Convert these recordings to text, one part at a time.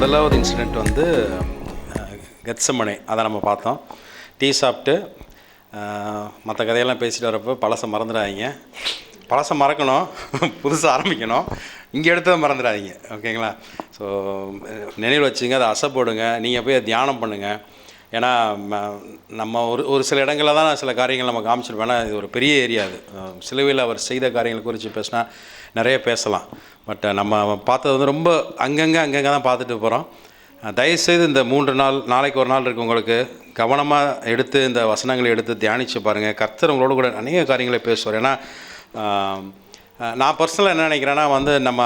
முதலாவது இன்சிடெண்ட் வந்து கெத்செமனே, அதை நம்ம பார்த்தோம். டீ சாப்பிட்டு மற்ற கதையெல்லாம் பேசிட்டு வரப்போ பழசை மறந்துடாதீங்க. பழசை மறக்கணும், புதுசாக ஆரம்பிக்கணும். இங்கே எடுத்ததை மறந்துடாதீங்க, ஓகேங்களா? ஸோ நினைவில் வச்சுங்க, அதை அசை போடுங்க, நீங்கள் போய் தியானம் பண்ணுங்கள். ஏன்னா நம்ம ஒரு சில இடங்களில் தான் சில காரியங்கள் நம்ம காமிச்சிருப்போம். ஏன்னா இது ஒரு பெரிய ஏரியா. அது சிலுவையில் அவர் செய்த காரியங்கள் குறித்து பேசினா நிறைய பேசலாம். பட் நம்ம பார்த்தது வந்து ரொம்ப அங்கங்கே தான் பார்த்துட்டு போகிறோம். தயவுசெய்து இந்த 3 நாள், நாளைக்கு ஒரு நாள் இருக்குது, உங்களுக்கு கவனமாக எடுத்து இந்த வசனங்களை எடுத்து தியானித்து பாருங்கள். கர்த்தர் உங்களோட கூட அநேக காரியங்களை பேசுவார். ஏன்னா நான் பர்சனலாக என்ன நினைக்கிறேன்னா வந்து நம்ம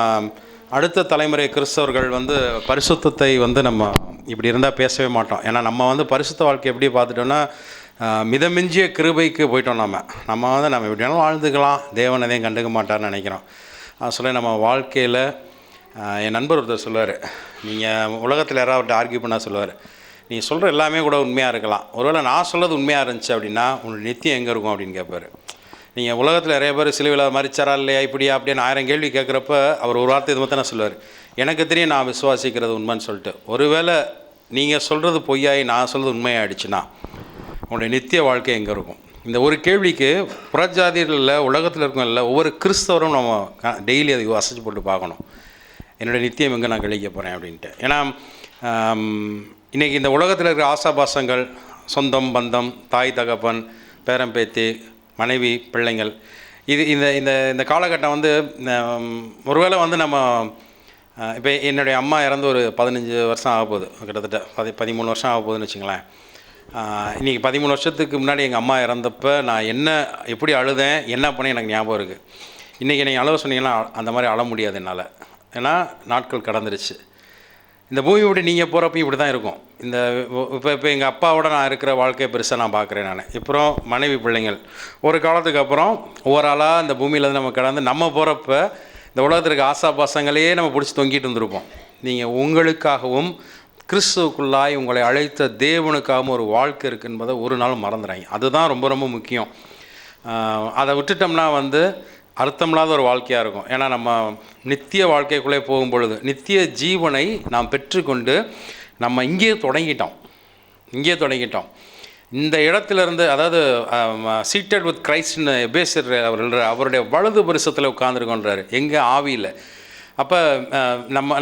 அடுத்த தலைமுறை கிறிஸ்தவர்கள் வந்து பரிசுத்தத்தை வந்து நம்ம இப்படி இருந்தால் பேசவே மாட்டோம். ஏன்னா நம்ம வந்து பரிசுத்த வாழ்க்கை எப்படி பார்த்துட்டோன்னா மிதமிஞ்சிய கிருபைக்கு போயிட்டோம். நம்ம வந்து நம்ம எப்படினாலும் வாழ்ந்துக்கலாம், தேவன் எதையும் கண்டுக்க மாட்டார்னு நினைக்கிறோம். சொல்ல நம்ம வாழ்க்கையில் என் நண்பர் ஒருத்தர் சொல்லுவார், நீங்கள் உலகத்தில் யாராவது ஆர்கியூ பண்ணால் சொல்லுவார், நீங்கள் சொல்கிற எல்லாமே கூட உண்மையாக இருக்கலாம், ஒருவேளை நான் சொல்கிறது உண்மையாக இருந்துச்சு அப்படின்னா உங்களோட நித்தியம் எங்கே இருக்கும் அப்படின்னு கேட்பார். நீங்கள் உலகத்தில் நிறைய பேர் சிலுவையில் மறிச்சாரா இல்லையா இப்படியா அப்படின்னு 1000 கேள்வி கேட்குறப்ப அவர் ஒரு வார்த்தை இது மட்டும் நான் சொல்லுவார், எனக்கு தெரியும் நான் விசுவாசிக்கிறது உண்மைன்னு சொல்லிட்டு. ஒருவேளை நீங்கள் சொல்கிறது பொய்யாகி நான் சொல்கிறது உண்மையாகிடுச்சுன்னா உங்களுடைய நித்திய வாழ்க்கை எங்கே இருக்கும்? இந்த ஒரு கேள்விக்கு புறஜாதியில் உலகத்தில் இருக்கவங்கள ஒவ்வொரு கிறிஸ்தவரும் நம்ம டெய்லி அதை அசைச்சு போட்டு பார்க்கணும், என்னுடைய நித்தியம் எங்கே நான் கழிக்க போகிறேன் அப்படின்ட்டு. ஏன்னா இன்றைக்கி இந்த உலகத்தில் இருக்கிற ஆசாபாசங்கள், சொந்தம் பந்தம், தாய் தகப்பன், பேரம்பேத்தி, மனைவி, பிள்ளைங்கள், இது இந்த இந்த இந்த காலகட்டம் வந்து ஒருவேளை வந்து நம்ம இப்போ என்னுடைய அம்மா இறந்து ஒரு 15 வருஷம் ஆக போகுது, கிட்டத்தட்ட 13 வருஷம் ஆக போகுதுன்னு வச்சுங்களேன். இன்றைக்கி 13 வருஷத்துக்கு முன்னாடி எங்கள் அம்மா இறந்தப்போ நான் எப்படி அழுதேன், என்ன பண்ணேன் எனக்கு ஞாபகம் இருக்குது. இன்றைக்கி நீங்கள் அழுவ சொன்னீங்கன்னா அந்த மாதிரி அழ முடியாது என்னால். ஏன்னா நாட்கள் கடந்துருச்சு. இந்த பூமி விட்டு நீங்கள் போகிறப்பையும் இப்படி தான் இருக்கும். இப்போ எங்கள் அப்பாவோட நான் இருக்கிற வாழ்க்கையை பெருசாக நான் பார்க்குறேன். அப்புறம் மனைவி, பிள்ளைங்கள், ஒரு காலத்துக்கு அப்புறம் ஓவராலாக இந்த பூமியில் நம்ம கடந்து நம்ம போகிறப்ப இந்த உலகத்திற்கு ஆசாபாசங்களையே நம்ம பிடிச்சி தொங்கிட்டு வந்துருப்போம். நீங்கள் உங்களுக்காகவும் கிறிஸ்துவுக்குள்ளாய் உங்களை அழைத்த தேவனுக்காகவும் ஒரு வாழ்க்கை இருக்குது என்பதை ஒரு நாள் மறந்துடுறாங்க. அதுதான் ரொம்ப ரொம்ப முக்கியம். அதை விட்டுட்டோம்னா வந்து அர்த்தமில்லாத ஒரு வாழ்க்கையாக இருக்கும். ஏன்னா நம்ம நித்திய வாழ்க்கைக்குள்ளே போகும் பொழுது நித்திய ஜீவனை நாம் பெற்றுக்கொண்டு நம்ம இங்கேயே தொடங்கிட்டோம். இந்த இடத்துலேருந்து, அதாவது சீட்டட் வித் கிரைஸ்ட்னு எபேசர் அவருடைய வலது பரிசத்தில் உட்கார்ந்துருக்கோன்றார், எங்கள் ஆவியில். அப்போ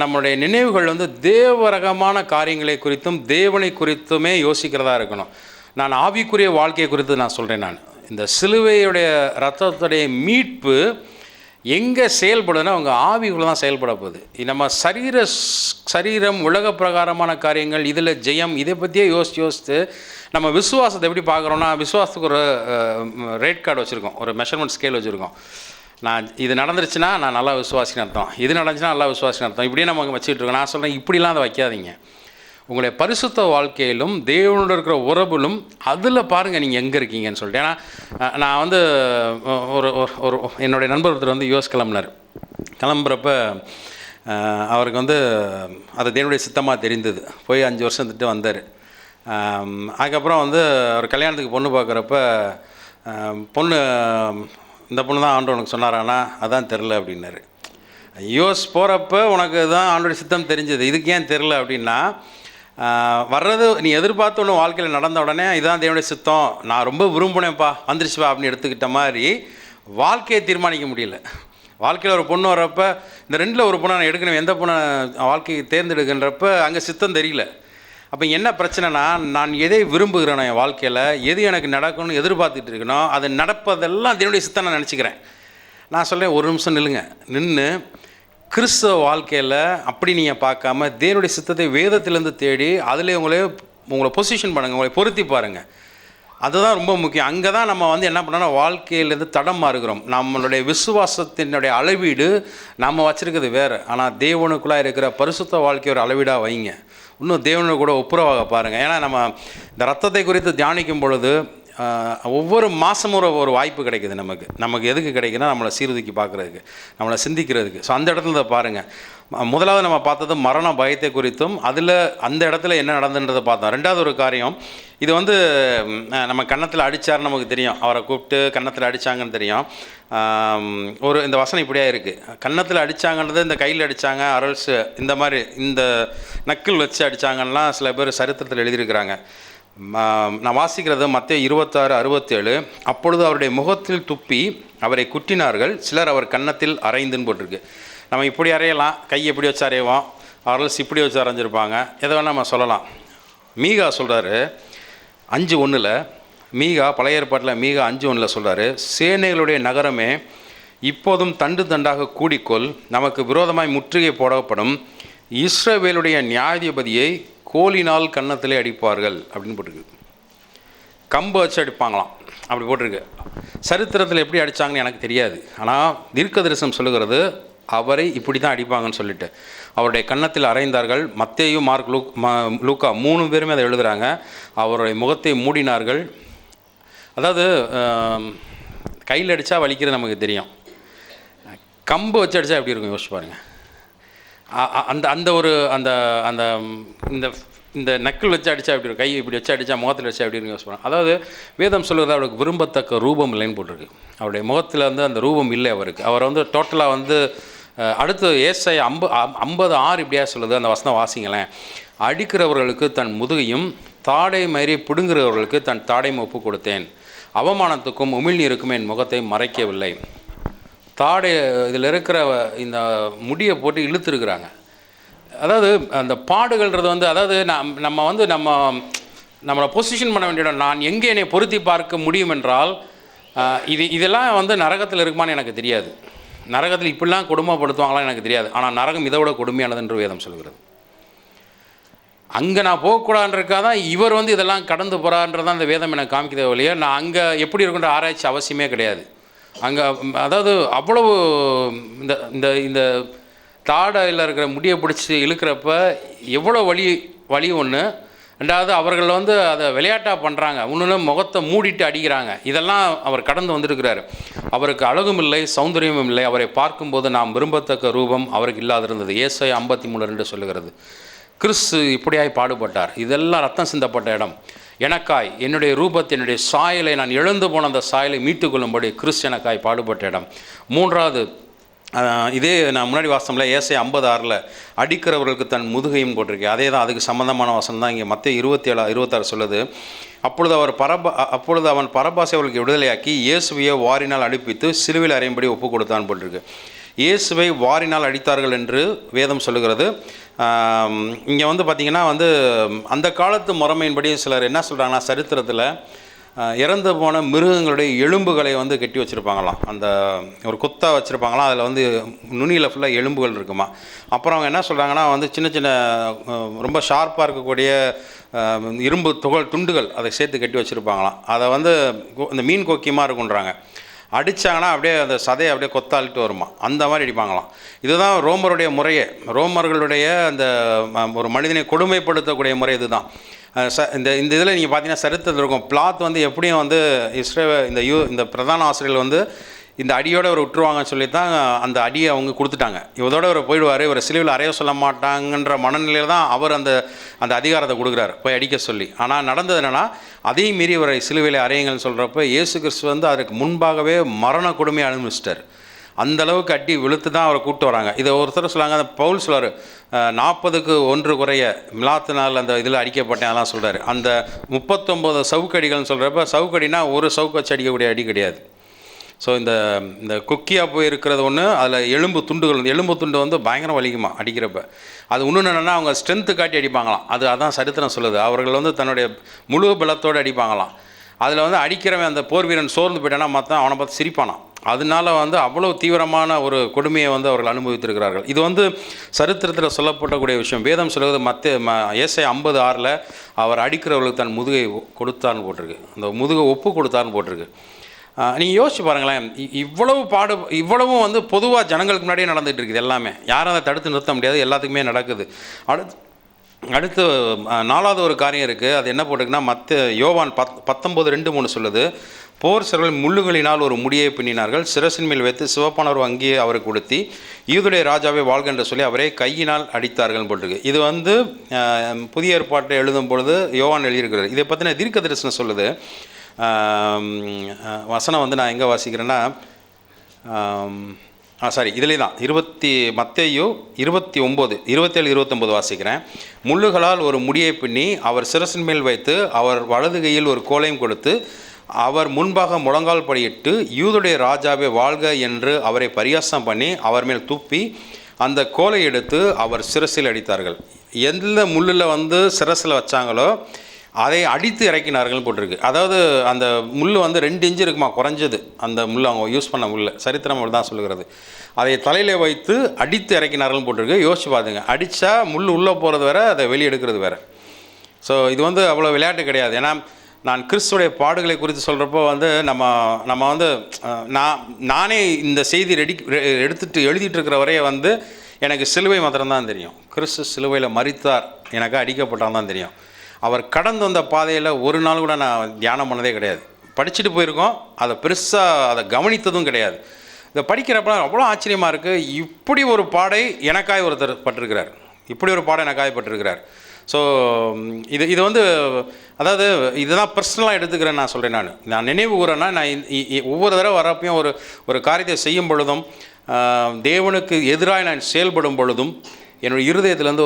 நம்மளுடைய நினைவுகள் வந்து தேவரகமான காரியங்களை குறித்தும் தேவனை குறித்துமே யோசிக்கிறதா இருக்கணும். நான் ஆவிக்குரிய வாழ்க்கையை குறித்து நான் சொல்கிறேன். இந்த சிலுவையுடைய ரத்தத்துடைய மீட்பு எங்கே செயல்படுதுன்னா அவங்க ஆவிக்குள்ளே தான் செயல்பட போகுது. நம்ம சரீரம் உலக பிரகாரமான காரியங்கள், இதில் ஜெயம், இதை பற்றியே யோசித்து நம்ம விசுவாசத்தை எப்படி பார்க்குறோன்னா, விசுவாசத்துக்கு ஒரு ரேட் கார்டு வச்சுருக்கோம், ஒரு மெஷர்மெண்ட் ஸ்கேல் வச்சுருக்கோம். இது நடந்துருச்சுன்னா நான் நல்லா விசுவாசின்னு அர்த்தம், இது நடந்துச்சுன்னா நல்லா விசுவாசின்னு அர்த்தம், இப்படியே நம்ம வச்சுக்கிட்டு இருக்கோம். நான் சொல்கிறேன், இப்படிலாம் அதை வைக்காதீங்க. உங்களுடைய பரிசுத்த வாழ்க்கையிலும் தேவனோடு இருக்கிற உறவிலும் அதில் பாருங்கள் நீங்கள் எங்கே இருக்கீங்கன்னு சொல்லிட்டு. ஏன்னா நான் வந்து ஒரு என்னுடைய நண்பர் ஒருத்தர் வந்து யூஎஸ் கிளம்புறப்ப அவருக்கு வந்து அது தேவனுடைய சித்தமாக தெரிந்தது. போய் 5 வருஷம் இருந்துட்டு வந்தார். அதுக்கப்புறம் வந்து அவர் கல்யாணத்துக்கு பொண்ணு பார்க்குறப்ப இந்த பொண்ணு தான் ஆண்டவனுக்கு சொன்னாரானா, அதான் தெரில அப்படின்னாரு. யூஎஸ் போகிறப்ப உனக்கு தான் ஆண்டோடைய சித்தம் தெரிஞ்சது, இதுக்கு ஏன் தெரில அப்படின்னா, வர்றது நீ எதிர்பார்த்த ஒன்று வாழ்க்கையில் நடந்த உடனே இதுதான் தேவனுடைய சித்தம், நான் ரொம்ப விரும்பினேன்ப்பா வந்துருச்சுப்பா அப்படின்னு எடுத்துக்கிட்ட மாதிரி வாழ்க்கையை தீர்மானிக்க முடியல. வாழ்க்கையில் ஒரு பொண்ணு வர்றப்ப இந்த 2ல் ஒரு பொண்ணை நான் எடுக்கணும், எந்த பொண்ணை வாழ்க்கையை தேர்ந்தெடுக்கின்றப்ப அங்கே சித்தம் தெரியல. அப்போ என்ன பிரச்சனைனா, நான் எதை விரும்புகிறேனோ என் வாழ்க்கையில், எது எனக்கு நடக்கணும்னு எதிர்பார்த்துட்டு இருக்கணும், அது நடப்பதெல்லாம் தேவனுடைய சித்தம் நான் நினச்சிக்கிறேன். நான் சொல்கிறேன், ஒரு நிமிஷம் நின்று கிறிஸ்தவ வாழ்க்கையில் அப்படி நீங்கள் பார்க்காம தேவனுடைய சித்தத்தை வேதத்திலேருந்து தேடி அதில் உங்களை பொசிஷன் பண்ணுங்கள், உங்களை பொருத்தி பாருங்கள். அதுதான் ரொம்ப முக்கியம். அங்கே தான் நம்ம வந்து என்ன பண்ணோன்னா வாழ்க்கையிலேருந்து தடம் மாறுகிறோம். நம்மளுடைய விசுவாசத்தினுடைய அளவீடு நம்ம வச்சுருக்கிறது வேறு. ஆனால் தேவனுக்குள்ளாக இருக்கிற பரிசுத்த வாழ்க்கையை ஒரு அளவீடாக வைங்க. இன்னும் தேவனு கூட ஒப்புரவாக பாருங்கள். ஏன்னா நம்ம இந்த ரத்தத்தை குறித்து தியானிக்கும் பொழுது ஒவ்வொரு மாதமும் ஒரு வாய்ப்பு கிடைக்குது நமக்கு எதுக்கு கிடைக்குன்னா நம்மளை சீர்தூக்கி பார்க்குறதுக்கு, நம்மளை சிந்திக்கிறதுக்கு. ஸோ அந்த இடத்துல பாருங்கள், முதலாவது நம்ம பார்த்தது மரண பயத்தை குறித்தும் அதில் அந்த இடத்துல என்ன நடந்துன்றதை பார்த்தோம். ரெண்டாவது ஒரு காரியம், இது வந்து நம்ம கன்னத்தில் அடித்தார் நமக்கு தெரியும், அவரை கூப்பிட்டு கன்னத்தில் அடித்தாங்கன்னு தெரியும். இந்த வசனம் இப்படியா இருக்குது, கன்னத்தில் அடித்தாங்கன்றது இந்த கையில் அடித்தாங்க, அரல்ஸ் இந்த மாதிரி இந்த நக்கில் வச்சு அடித்தாங்கலாம் சில பேர் சரித்திரத்தில் எழுதியிருக்கிறாங்க. நான் வாசிக்கிறது மத்தேயு 26:67. அப்பொழுது அவருடைய முகத்தில் துப்பி அவரை குட்டினார்கள், சிலர் அவர் கன்னத்தில் அறைந்துன்னு போட்டிருக்கு. நம்ம இப்படி அறையலாம், கை எப்படி வச்சு அறைவோம், அவர்கள் இப்படி வச்சு அரைஞ்சிருப்பாங்க, எதை வேணால் நம்ம சொல்லலாம். மீகா சொல்கிறாரு 5:1, மீகா பழைய ஏற்பாட்டில் மீகா 5:1 சொல்கிறாரு, சேனைகளுடைய நகரமே இப்போதும் தண்டு தண்டாக கூடிக்கொள், நமக்கு விரோதமாய் முற்றுகை போடப்படும், இஸ்ரவேலுடைய நியாயாதிபதியை கோலினால் கன்னத்திலே அடிப்பார்கள் அப்படின்னு போட்டிருக்கு. கம்பு வச்சு அடிப்பாங்களாம் அப்படி போட்டிருக்கு. சரித்திரத்தில் எப்படி அடித்தாங்கன்னு எனக்கு தெரியாது, ஆனால் தீர்க்கதரிசனம் சொல்லுகிறது அவரை இப்படி தான் அடிப்பாங்கன்னு சொல்லிட்டு அவருடைய கன்னத்தில் அறைந்தார்கள். மத்தேயு, மார்க், லூக்கா 3 பேருமே அதை எழுதுகிறாங்க. அவருடைய முகத்தை மூடினார்கள். அதாவது கையில் அடித்தா வலிக்கிறது நமக்கு தெரியும், கம்பு வச்சு அடித்தா எப்படி இருக்கும் யோசிச்சு பாருங்கள். அந்த அந்த ஒரு அந்த அந்த இந்த இந்த நக்கில் வச்சு அடித்தா எப்படி இருக்கும், கை இப்படி வச்சு அடித்தா முகத்தில் வச்சா எப்படி இருக்கும் யோசிச்சு. அதாவது வேதம் சொல்கிறது அவருக்கு விரும்பத்தக்க ரூபம் இல்லைன்னு போட்டிருக்கு. அவருடைய முகத்தில் வந்து அந்த ரூபம் இல்லை அவருக்கு. அவர் வந்து டோட்டலாக வந்து அடுத்து ஏசாயா 50:6 இப்படியா சொல்லுது, அந்த வசனம் வாசிங்களேன். அடிக்கிறவர்களுக்கு தன் முதுகையும் தாடை மயிரை பிடுங்குறவர்களுக்கு தன் தாடையும் ஒப்பு கொடுத்தேன், அவமானத்துக்கும் உமிழ்நீருக்கும் என் முகத்தை மறைக்கவில்லை. தாடை இதில் இருக்கிற இந்த முடியை போட்டு இழுத்துருக்குறாங்க. அதாவது அந்த பாடுகள்ன்றது வந்து, அதாவது நம்ம வந்து நம்மளை பொசிஷன் பண்ண வேண்டிய இடம். நான் எங்கே என்னை பொருத்தி பார்க்க முடியும் என்றால் இதெல்லாம் வந்து நரகத்தில் இருக்குமான்னு எனக்கு தெரியாது, நரகத்தில் இப்படிலாம் கொடுமைப்படுத்துவாங்களான்னு எனக்கு தெரியாது. ஆனால் நரகம் இதை விட கொடுமையானது என்று வேதம் சொல்கிறது. அங்கே நான் போகக்கூடாதுன்றக்காக தான் இவர் வந்து இதெல்லாம் கடந்து போகிறான்றதான் அந்த வேதம் எனக்கு காமிக்கிறத வழியா. நான் அங்கே எப்படி இருக்குன்ற ஆராய்ச்சி அவசியமே கிடையாது. அங்கே அதாவது அவ்வளவு இந்த இந்த இந்த தாடையில் இருக்கிற முடியை பிடிச்சி இழுக்கிறப்ப எவ்வளோ வலி ஒன்று. ரெண்டாவது அவர்கள் வந்து அதை விளையாட்டாக பண்ணுறாங்க, இன்னொன்று முகத்தை மூடிட்டு அடிக்கிறாங்க. இதெல்லாம் அவர் கடந்து வந்திருக்கிறார். அவருக்கு அழகும் இல்லை, சௌந்தரியமும் இல்லை. அவரை பார்க்கும்போது நாம் விரும்பத்தக்க ரூபம் அவருக்கு இல்லாதிருந்தது. ஏசாயா 53:2 சொல்லுகிறது. கிறிஸ்து இப்படியாய் பாடுபட்டார். இதெல்லாம் ரத்தம் சிந்தப்பட்ட இடம். எனக்காய் என்னுடைய ரூபத்தை, என்னுடைய சாயலை, நான் இழந்து போன அந்த சாயலை மீட்டுக்கொள்ளும்படி கிறிஸ்து எனக்காய் பாடுபட்ட இடம். மூன்றாவது, இதே நான் முன்னாடி வாசம்ல ஏசாயா 50:6 அடிக்கிறவர்களுக்கு தன் முதுகையும் போட்டிருக்கேன். அதே தான், அதுக்கு சம்மந்தமான வசனம் தான் இங்கே மத்தேயு 27:26 சொல்லுது. அப்பொழுது அவன் பரபாசை அவர்களுக்கு விடுதலையாக்கி இயேசுவையை வாரினால் அடிப்பித்து சிலுவையில் அறையும்படி ஒப்பு கொடுத்தான் போட்டிருக்கு. இயேசுவை வாரினால் அடித்தார்கள் என்று வேதம் சொல்லுகிறது. இங்கே வந்து பார்த்திங்கன்னா வந்து அந்த காலத்து முறைமையின்படி சிலர் என்ன சொல்கிறாங்கன்னா, சரித்திரத்தில் இறந்து போன மிருகங்களுடைய எலும்புகளை வந்து கட்டி வச்சுருப்பாங்களாம். அந்த ஒரு குத்தாக வச்சுருப்பாங்களாம், அதில் வந்து நுனியில் ஃபுல்லாக எலும்புகள் இருக்குமா. அப்புறம் அவங்க என்ன சொல்கிறாங்கன்னா வந்து சின்ன சின்ன ரொம்ப ஷார்ப்பாக இருக்கக்கூடிய இரும்பு துண்டுகள் அதை சேர்த்து கட்டி வச்சுருப்பாங்களாம். அதை வந்து இந்த மீன் கொக்கியமாக இருக்குன்றாங்க. அடித்தாங்கன்னா அப்படியே அந்த சதையை அப்படியே கொத்தாளிட்டு வருமா, அந்த மாதிரி அடிப்பாங்களாம். இதுதான் ரோமருடைய முறையே. ரோமர்களுடைய அந்த ஒரு மனிதனை கொடுமைப்படுத்தக்கூடிய முறை இதுதான். இந்த இதில் நீங்கள் பார்த்தீங்கன்னா சரித்திரத்தில் இருக்கும். பிளாத் வந்து எப்படியும் வந்து இந்த பிரதான ஆசிரியர்கள் வந்து இந்த அடியோடு அவர் விட்டுருவாங்கன்னு சொல்லி தான் அந்த அடியை அவங்க கொடுத்துட்டாங்க. இதோட அவர் போயிடுவார், இவரை சிலுவையில் அறைய சொல்ல மாட்டாங்கன்ற மனநிலையில் தான் அவர் அந்த அதிகாரத்தை கொடுக்குறாரு, போய் அடிக்க சொல்லி. ஆனால் நடந்தது என்னென்னா, அதையும் மீறி இவரை சிலுவையில் அறையுங்கள்னு சொல்கிறப்ப இயேசு கிறிஸ்து வந்து அதுக்கு முன்பாகவே மரண கொடுமையை அனுபவிச்சிட்டார். அந்தளவுக்கு அடி வெளுத்து தான் அவரை கூப்பிட்டு வராங்க. இதை ஒருத்தர் சொல்லாங்க, அந்த பவுல் சொல்வார் 40க்கு 1 குறைய மிலாத்து நாள் அந்த இதில் அடிக்கப்பட்டேன் அதெல்லாம் சொல்கிறார். அந்த 39 சவுக்கடிகள்னு சொல்கிறப்ப சவுக்கடினா ஒரு சவுக்கு வச்சு அடிக்கக்கூடிய அடி கிடையாது. ஸோ இந்த குக்கியாக போய் இருக்கிறது ஒன்று, அதில் எலும்பு துண்டு வந்து பயங்கரம் வலிக்குமா அடிக்கிறப்ப. அது இன்னொன்று என்னென்னா, அவங்க ஸ்ட்ரென்த்து காட்டி அடிப்பாங்களாம். அதான் சரித்திரம் சொல்லுது. அவர்கள் வந்து தன்னுடைய முழு பலத்தோடு அடிப்பாங்களாம். அதில் வந்து அடிக்கிறவன் அந்த போர் வீரன் சோர்ந்து போயிட்டானா மற்ற அவனை பார்த்து சிரிப்பானான். அதனால வந்து அவ்வளோ தீவிரமான ஒரு கொடுமையை வந்து அவர்கள் அனுபவித்திருக்கிறார்கள். இது வந்து சரித்திரத்தில் சொல்லப்படக்கூடிய விஷயம். வேதம் சொல்வது ஏசாயா 50:6 அவர் அடிக்கிறவர்களுக்கு தன் முதுகை கொடுத்தான்னு போட்டிருக்கு, அந்த முதுகை ஒப்பு கொடுத்தான்னு போட்டிருக்கு. நீங்கள் யோசிச்சு பாருங்களேன், இவ்வளவும் வந்து பொதுவாக ஜனங்களுக்கு முன்னாடியே நடந்துகிட்டு இருக்குது எல்லாமே. யாரும் அதை தடுத்து நிறுத்த முடியாது, எல்லாத்துக்குமே நடக்குது. அடுத்து 4வது ஒரு காரியம் இருக்குது. அது என்ன போட்டிருக்குன்னா, யோவான் 19:2-3 சொல்லுது, போர் சிறர்கள் முள்ளுகளினால் ஒரு முடியை பின்னினார்கள், சிரசின் மேல் வைத்து சிவப்பான ஒரு அங்கியை அவருக்கு கொடுத்தி, யூதுடைய ராஜாவை வாழ்க என்று சொல்லி அவரை கையினால் அடித்தார்கள் போட்டிருக்கு. இது வந்து புதிய ஏற்பாட்டை எழுதும் பொழுது யோவான் எழுதியிருக்கிறார். இதை பற்றின தீர்க்க தரிசனம் சொல்லுது. வசனம் வந்து நான் எங்கே வாசிக்கிறேன்னா, இதிலே தான் மத்தேயு 27-29 வாசிக்கிறேன். முள்ளுகளால் ஒரு முடியை பின்னி அவர் சிரசின் மேல் வைத்து அவர் வலது கையில் ஒரு கோலையும் கொடுத்து அவர் முன்பாக முழங்கால் படியிட்டு, யூதுடைய ராஜாவை வாழ்க என்று அவரை பரியாசம் பண்ணி அவர் மேல் துப்பி அந்த கோலை எடுத்து அவர் சிரசில் அடித்தார்கள். எந்த முள்ளில் வந்து சிரசில் வச்சாங்களோ அதை அடித்து இறக்கினார்கள் போட்டிருக்கு. அதாவது அந்த முள் வந்து 2 இன்ச்சு இருக்குமா குறைஞ்சது, அந்த முள் அவங்க யூஸ் பண்ண முள், சரித்திரம் தான் சொல்லுகிறது. அதை தலையில் வைத்து அடித்து இறக்கினார்கள் போட்டிருக்கு. யோசிச்சு பார்த்துங்க, அடித்தா முள் உள்ளே போகிறது வேறு, அதை வெளியே எடுக்கிறது வேறு. ஸோ இது வந்து அவ்வளோ விளையாட்டு கிடையாது. ஏன்னா நான் கிறிஸ்துடைய பாடுகளை குறித்து சொல்கிறப்போ வந்து நம்ம வந்து நானே இந்த செய்தி எழுதிட்டு இருக்கிற வரைய வந்து எனக்கு சிலுவை மாத்திரம்தான் தெரியும். கிறிஸ்து சிலுவையில் மரித்தார், எனக்கு அடிக்கப்பட்டால் தான் தெரியும். அவர் கடந்து வந்த பாதையில் ஒரு நாள் கூட நான் தியானம் பண்ணதே கிடையாது. படிச்சுட்டு போயிருக்கோம், அதை பெருசாக அதை கவனித்ததும் கிடையாது. இதை படிக்கிறப்ப அவ்வளோ ஆச்சரியமாக இருக்குது. இப்படி ஒரு பாடை எனக்காய் ஒருத்தர் பட்டிருக்கிறார், இப்படி ஒரு பாடம் எனக்காய் பட்டிருக்கிறார். ஸோ இது வந்து அதாவது இதுதான் பர்சனலாக எடுத்துக்கிறேன். நான் சொல்கிறேன், நான் நினைவு கூறேன்னா, நான் ஒவ்வொரு தடவை வரப்பையும் ஒரு காரியத்தை செய்யும் பொழுதும், தேவனுக்கு எதிராக நான் செயல்படும் பொழுதும் என்னுடைய இருதயத்துலேருந்து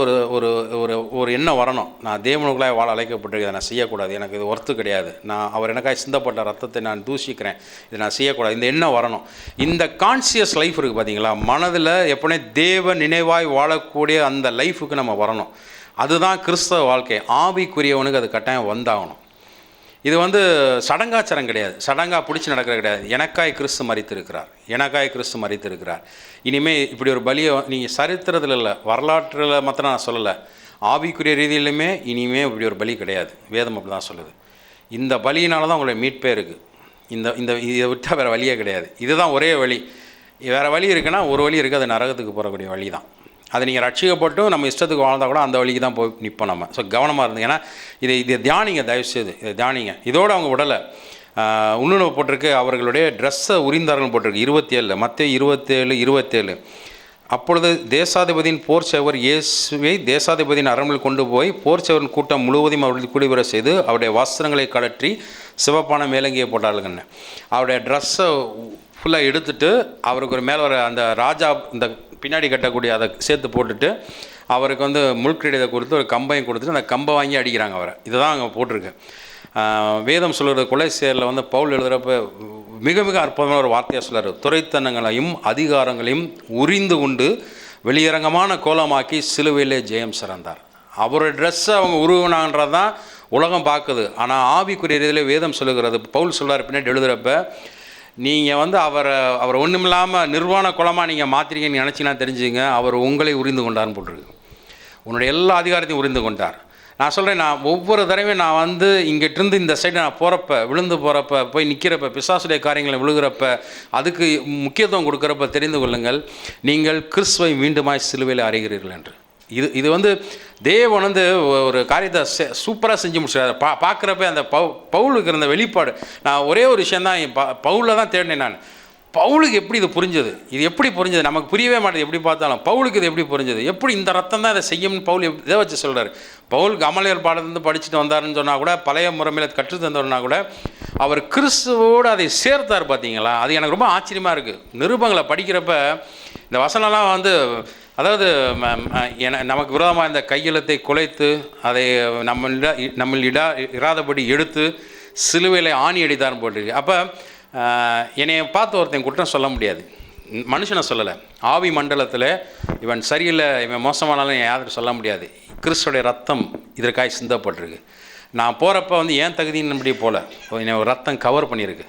ஒரு எண்ணம் வரணும். நான் தேவனுக்குள்ளாக வாழ அழைக்கப்பட்டிருக்கேன், இதை நான் செய்யக்கூடாது, எனக்கு இது ஒர்த்து கிடையாது, அவர் எனக்காக சிந்தப்பட்ட ரத்தத்தை நான் தூஷிக்கிறேன், இதை நான் செய்யக்கூடாது, இந்த எண்ணம் வரணும். இந்த கான்சியஸ் லைஃப் இருக்குது பார்த்தீங்களா, மனதில் எப்போனே தேவ நினைவாய் வாழக்கூடிய அந்த லைஃபுக்கு நம்ம வரணும். அதுதான் கிறிஸ்தவ வாழ்க்கை. ஆவிக்குரியவனுக்கு அது கட்டாயம் வந்தாகணும். இது வந்து சடங்காச்சாரம் கிடையாது, சடங்காக பிடிச்சி நடக்கிற கிடையாது. எனக்காய் கிறிஸ்து மரித்திருக்கிறார். இனிமேல் இப்படி ஒரு பலியை நீங்கள் சரித்திரத்தில் இல்லை, வரலாற்றில் மாத்திரம் நான் சொல்லலை, ஆவிக்குரிய ரீதியிலுமே இனிமேல் இப்படி ஒரு பலி கிடையாது. வேதம் அப்படி தான் சொல்லுது. இந்த பலியினால தான் உங்களுடைய மீட்பே இருக்குது. இதை விட்டால் வேறு வழியே கிடையாது. இதுதான் ஒரே வழி. வேறு வழி இருக்குன்னா ஒரு வழி இருக்குது, அது நரகத்துக்கு போகக்கூடிய வழி தான். அதை நீங்கள் ரட்சிக்கப்பட்டும் நம்ம இஷ்டத்துக்கு வாழ்ந்தால் கூட அந்த வழிக்கு தான் போய் நிற்போம் நம்ம. ஸோ கவனமாக இருந்தீங்க. ஏன்னா இதை தியானிங்க, தயவுசெய்து இதை தியானிங்க. இதோடு அவங்க விடலை, இன்னொன்று போட்டிருக்கு, அவர்களுடைய ட்ரெஸ்ஸை உரிந்தார்கள் போட்டிருக்கு. 27 மத்தேயு 27:27. அப்பொழுது தேசாதிபதியின் போர் சேவர் இயேசுவை தேசாதிபதியின் அரண்மனையில் கொண்டு போய் போர் சேவரின் கூட்டம் முழுவதையும் அவர்கள் கூடிவர செய்து அவருடைய வஸ்திரங்களை கழற்றி சிவப்பான மேலங்கியை போட்டார்கள்னு. அவருடைய ட்ரெஸ்ஸை ஃபுல்லாக எடுத்துட்டு அவருக்கு ஒரு மேலே வர அந்த ராஜா இந்த பின்னாடி கட்டக்கூடிய அதை சேர்த்து போட்டுட்டு அவருக்கு வந்து முள்கிரீடத்தை கொடுத்து ஒரு கம்பையும் கொடுத்துட்டு அந்த கம்பை வாங்கி அடிக்கிறாங்க அவரை. இதுதான் அங்கே போட்டிருக்கு. வேதம் சொல்கிற கொலைசேரில் வந்து பவுல் எழுதுகிறப்ப மிக மிக அற்புதமான ஒரு வார்த்தையாக சொல்கிறார். துரைத்தனங்களையும் அதிகாரங்களையும் உரிந்து கொண்டு வெளியரங்கமான கோலமாக்கி சிலுவையிலே ஜெயம் சிறந்தார். அவரோட ட்ரெஸ்ஸை அவங்க உருவினான்றது தான் உலகம் பார்க்குது. ஆனால் ஆவிக்குரிய ரீதியிலே வேதம் சொல்லுகிறது. பவுல் சொல்கிறார் பின்னாடி எழுதுகிறப்ப, நீங்கள் வந்து அவரை ஒன்றும் இல்லாமல் நிர்வாண குலமாக நீங்கள் மாற்றிருக்கீங்கன்னு நினச்சிங்கன்னா தெரிஞ்சுங்க, அவர் உங்களை உரிந்து கொண்டார்னு போட்டிருக்கு. உன்னுடைய எல்லா அதிகாரத்தையும் உரிந்து கொண்டார். நான் சொல்கிறேன், நான் ஒவ்வொரு தடவையும் நான் வந்து இங்கிட்டிருந்து இந்த சைடு நான் போகிறப்ப, விழுந்து போகிறப்ப, போய் நிற்கிறப்ப, பிசாசுடைய காரியங்களை விழுகிறப்ப, அதுக்கு முக்கியத்துவம் கொடுக்குறப்ப தெரிந்து கொள்ளுங்கள், நீங்கள் கிறிஸ்துவை மீண்டுமாய் சிலுவையில் அறைகிறீர்கள் என்று. இது வந்து தேவன் வந்து ஒரு காரியத்தை சூப்பராக செஞ்சு முடிச்சார். பார்க்குறப்ப அந்த பவுலுக்கு இருந்த வெளிப்பாடு, நான் ஒரே ஒரு விஷயந்தான் பவுலில் தான் தேடினேன். நான் பவுலுக்கு எப்படி இது புரிஞ்சது, இது எப்படி புரிஞ்சது, நமக்கு புரியவே மாட்டேது எப்படி பார்த்தாலும். பவுலுக்கு இது எப்படி புரிஞ்சது, எப்படி இந்த ரத்தம் தான் இதை செய்யும்னு பவுல் இதை வச்சு சொல்கிறார். பவுல் கமலியல் பாடத்துலேருந்து படிச்சுட்டு வந்தாருன்னு சொன்னால் கூட, பழைய முறைமையில் கற்று தந்தோன்னா கூட, அவர் கிறிஸ்துவோடு அதை சேர்த்தார். பார்த்தீங்களா, அது எனக்கு ரொம்ப ஆச்சரியமாக இருக்குது. நிருபங்களை படிக்கிறப்ப இந்த வசனம்லாம் வந்து, அதாவது நமக்கு விரோதமாக இந்த கையெழுத்தை குலைத்து அதை நம்மளிட இராதபடி எடுத்து சிலுவையில் ஆணி அடித்தார்னு போட்டிருக்கு. அப்போ என்னையை பார்த்து ஒருத்தன் குற்றம் சொல்ல முடியாது, மனுஷனை சொல்லலை. ஆவி மண்டலத்தில் இவன் சரியில்லை, இவன் மோசமானாலும் யாரும் சொல்ல முடியாது. கிறிஸ்துடைய ரத்தம் இதற்காக சிந்தப்பட்டிருக்கு. நான் போகிறப்ப வந்து ஏன் தகுதியின்படி போல என்னை ஒரு ரத்தம் கவர் பண்ணியிருக்கு.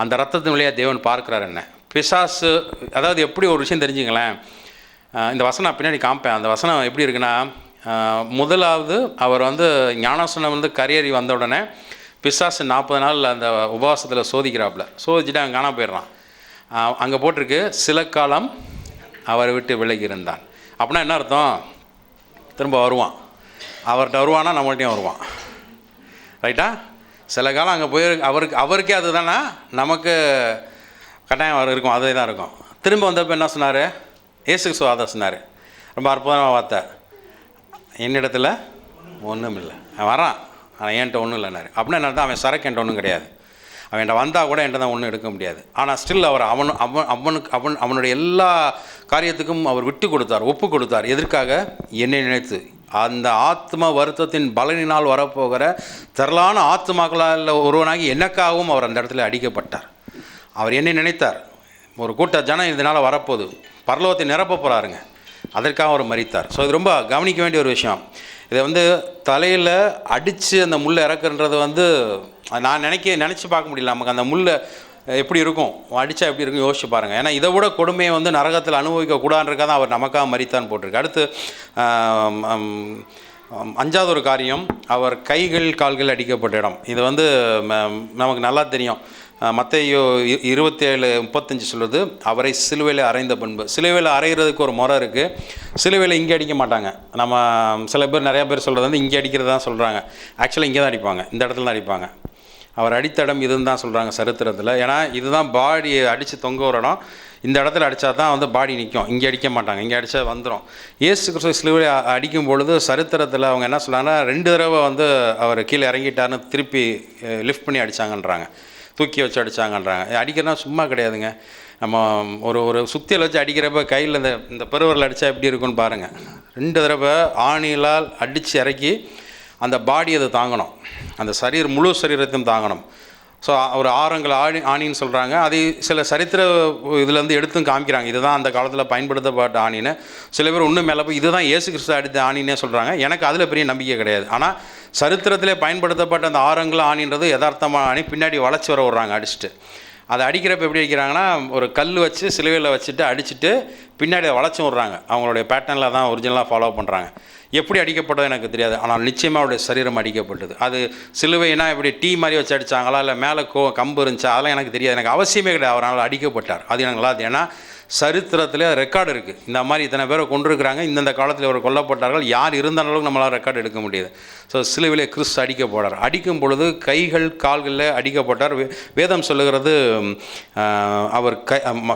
அந்த ரத்தத்தின் வழியாக தேவன் பார்க்குறாரு என்ன. பிசாசு, அதாவது எப்படி ஒரு விஷயம் தெரிஞ்சுங்களேன், இந்த வசனம் பின்னாடி காமிப்பேன். அந்த வசனம் எப்படி இருக்குன்னா, முதலாவது அவர் வந்து ஞானாசனம் வந்து கரியறி வந்த உடனே பிசாசு 40 நாள் அந்த உபவாசத்தில் சோதிக்கிறாப்புல, சோதிச்சுட்டு அங்கே காணாம போயிடுறான். அங்கே போட்டிருக்கு, சில காலம் அவரை விட்டு விலகி இருந்தான். அப்படின்னா என்ன அர்த்தம், திரும்ப வருவான். அவர்கிட்ட வருவானா நம்மள்ட்டையும் வருவான். ரைட்டா? சில காலம் அங்கே போய் அவருக்கே அது தானே, நமக்கு கட்டாயம் அவர் இருக்கும், அதே தான் இருக்கும். திரும்ப வந்தப்போ என்ன சொன்னார்? இயேசு அதை சொன்னார், ரொம்ப அற்புதமாக வார்த்தை, என்னிடத்துல ஒன்றும் இல்லை, அவன் வரான் ஆனால் என்கிட்ட ஒன்றும் இல்லைன்னாரு. அப்படின்னா என்ன, அவன் சரக்கு என்கிட்ட ஒன்றும் கிடையாது, அவன் என்கிட்ட வந்தால் கூட என்கிட்ட தான் ஒன்றும் எடுக்க முடியாது. ஆனால் ஸ்டில் அவர் அவனுடைய எல்லா காரியத்துக்கும் அவர் விட்டு கொடுத்தார், ஒப்பு கொடுத்தார். எதற்காக? என்னை நினைத்து. அந்த ஆத்ம வருத்தத்தின் பலனினால் வரப்போகிற திரளான ஆத்மாக்களால் ஒருவனாகி எனக்காகவும் அவர் அந்த இடத்துல அடிக்கப்பட்டார். அவர் என்னை நினைத்தார். ஒரு கூட்ட ஜனம் இதனால் வரப்போகுது, பரலோகத்தை நிரப்ப போகிறாருங்க, அதற்காக அவர் மரித்தார். ஸோ இது ரொம்ப கவனிக்க வேண்டிய ஒரு விஷயம். இதை தலையில் அடித்து அந்த முள்ளை இறக்குன்றது நான் நினச்சி பார்க்க முடியல. நமக்கு அந்த முள்ளை எப்படி இருக்கும், அடித்தா எப்படி இருக்கும் யோசிச்சு பாருங்கள். ஏன்னா இதை விட கொடுமையை நரகத்தில் அனுபவிக்கக்கூடாதுன்றக்காக தான் அவர் நமக்காக மரித்தான்னு போட்டிருக்கு. அடுத்து 5வது ஒரு காரியம், அவர் கைகள் கால்கள் அடிக்கப்பட்ட இடம். இது நமக்கு நல்லா தெரியும். மத்தேயு 27:35 சொல்லுது, அவரை சிலுவையில் அறைந்த பண்பு. சிலுவையில் அறைகிறதுக்கு ஒரு முறை இருக்குது. சிலுவையில் இங்கே அடிக்க மாட்டாங்க. நம்ம சில பேர், நிறையா பேர் சொல்கிறது இங்கே அடிக்கிறது தான் சொல்கிறாங்க. ஆக்சுவலாக இங்கே தான் அடிப்பாங்க, இந்த இடத்துல தான் அடிப்பாங்க. அவர் அடித்த இடம் இதுன்னு தான் சொல்கிறாங்க சரித்திரத்தில். ஏன்னா இதுதான் பாடியை அடித்து தொங்க ஒரு இடம். இந்த இடத்துல அடித்தா தான் பாடி நிற்கும், இங்கே அடிக்க மாட்டாங்க, இங்கே அடித்தா வந்துடும். இயேசு கிறிஸ்து சிலுவையை அடிக்கும் பொழுது சரித்திரத்தில் அவங்க என்ன சொல்கிறாங்கன்னா, 2 தடவை அவர் கீழே இறங்கிட்டாருன்னு திருப்பி லிஃப்ட் பண்ணி அடித்தாங்கன்றாங்க, தூக்கி வச்சு அடித்தாங்கன்றாங்க. அடிக்கிறனா சும்மா கிடையாதுங்க. நம்ம ஒரு சுத்தியில் வச்சு அடிக்கிறப்ப கையில் இந்த பெருவரில் அடித்தா எப்படி இருக்குன்னு பாருங்கள். 2 தடவை ஆணிகளால் அடித்து இறக்கி அந்த பாடி அதை தாங்கணும், அந்த முழு சரீரத்தையும் தாங்கணும். ஸோ ஒரு ஆரங்கள் ஆணின்னு சொல்கிறாங்க. அது சில சரித்திர இதுலேருந்து எடுத்தும் காமிக்கிறாங்க, இதுதான் அந்த காலத்தில் பயன்படுத்தப்பட்ட ஆணின்னு. சில பேர் இன்னும் மேலே போய் இதுதான் இயேசு கிறிஸ்து அடித்த ஆணின்னே சொல்கிறாங்க. எனக்கு அதில் பெரிய நம்பிக்கை கிடையாது. ஆனால் சரித்திரத்திலே பயன்படுத்தப்பட்ட அந்த ஆரங்கள் ஆணின்றது யதார்த்தமாக ஆணி, பின்னாடி வளைச்சி வர விட்றாங்க அடிச்சுட்டு. அதை அடிக்கிறப்ப எப்படி அடிக்கிறாங்கன்னா, ஒரு கல் வச்சு சிலுவையில் வச்சுட்டு அடிச்சுட்டு பின்னாடி அதை வளைச்சி விட்றாங்க. அவங்களுடைய பேட்டர்னில் தான் ஒரிஜினலாக ஃபாலோ பண்ணுறாங்க. எப்படி அடிக்கப்பட்டது எனக்கு தெரியாது, ஆனால் நிச்சயமாக அவருடைய சரீரம் அடிக்கப்பட்டது. அது சிலுவைனா இப்படி டீ மாதிரி வச்சு அடித்தாங்களா, இல்லை மேலே கம்பு இருந்துச்சா, அதெல்லாம் எனக்கு தெரியாது. எனக்கு அவசியமே கிடையாது, அவரால் அடிக்கப்பட்டார். அது எனக்கு நல்லா, ஏன்னா சரித்திரத்தில் ரெக்கார்டு இருக்குது. இந்த மாதிரி இத்தனை பேரை கொண்டிருக்கிறாங்க, இந்தந்த காலத்தில் அவர் கொல்லப்பட்டார்கள், யார் இருந்த அளவுக்கு நம்மளால் ரெக்கார்டு எடுக்க முடியாது. ஸோ சிலுவையிலே கிறிஸ்து அடிக்கப்பட்டார். அடிக்கும் பொழுது கைகள் கால்களில் அடிக்கப்பட்டார். வேதம் சொல்லுகிறது, அவர்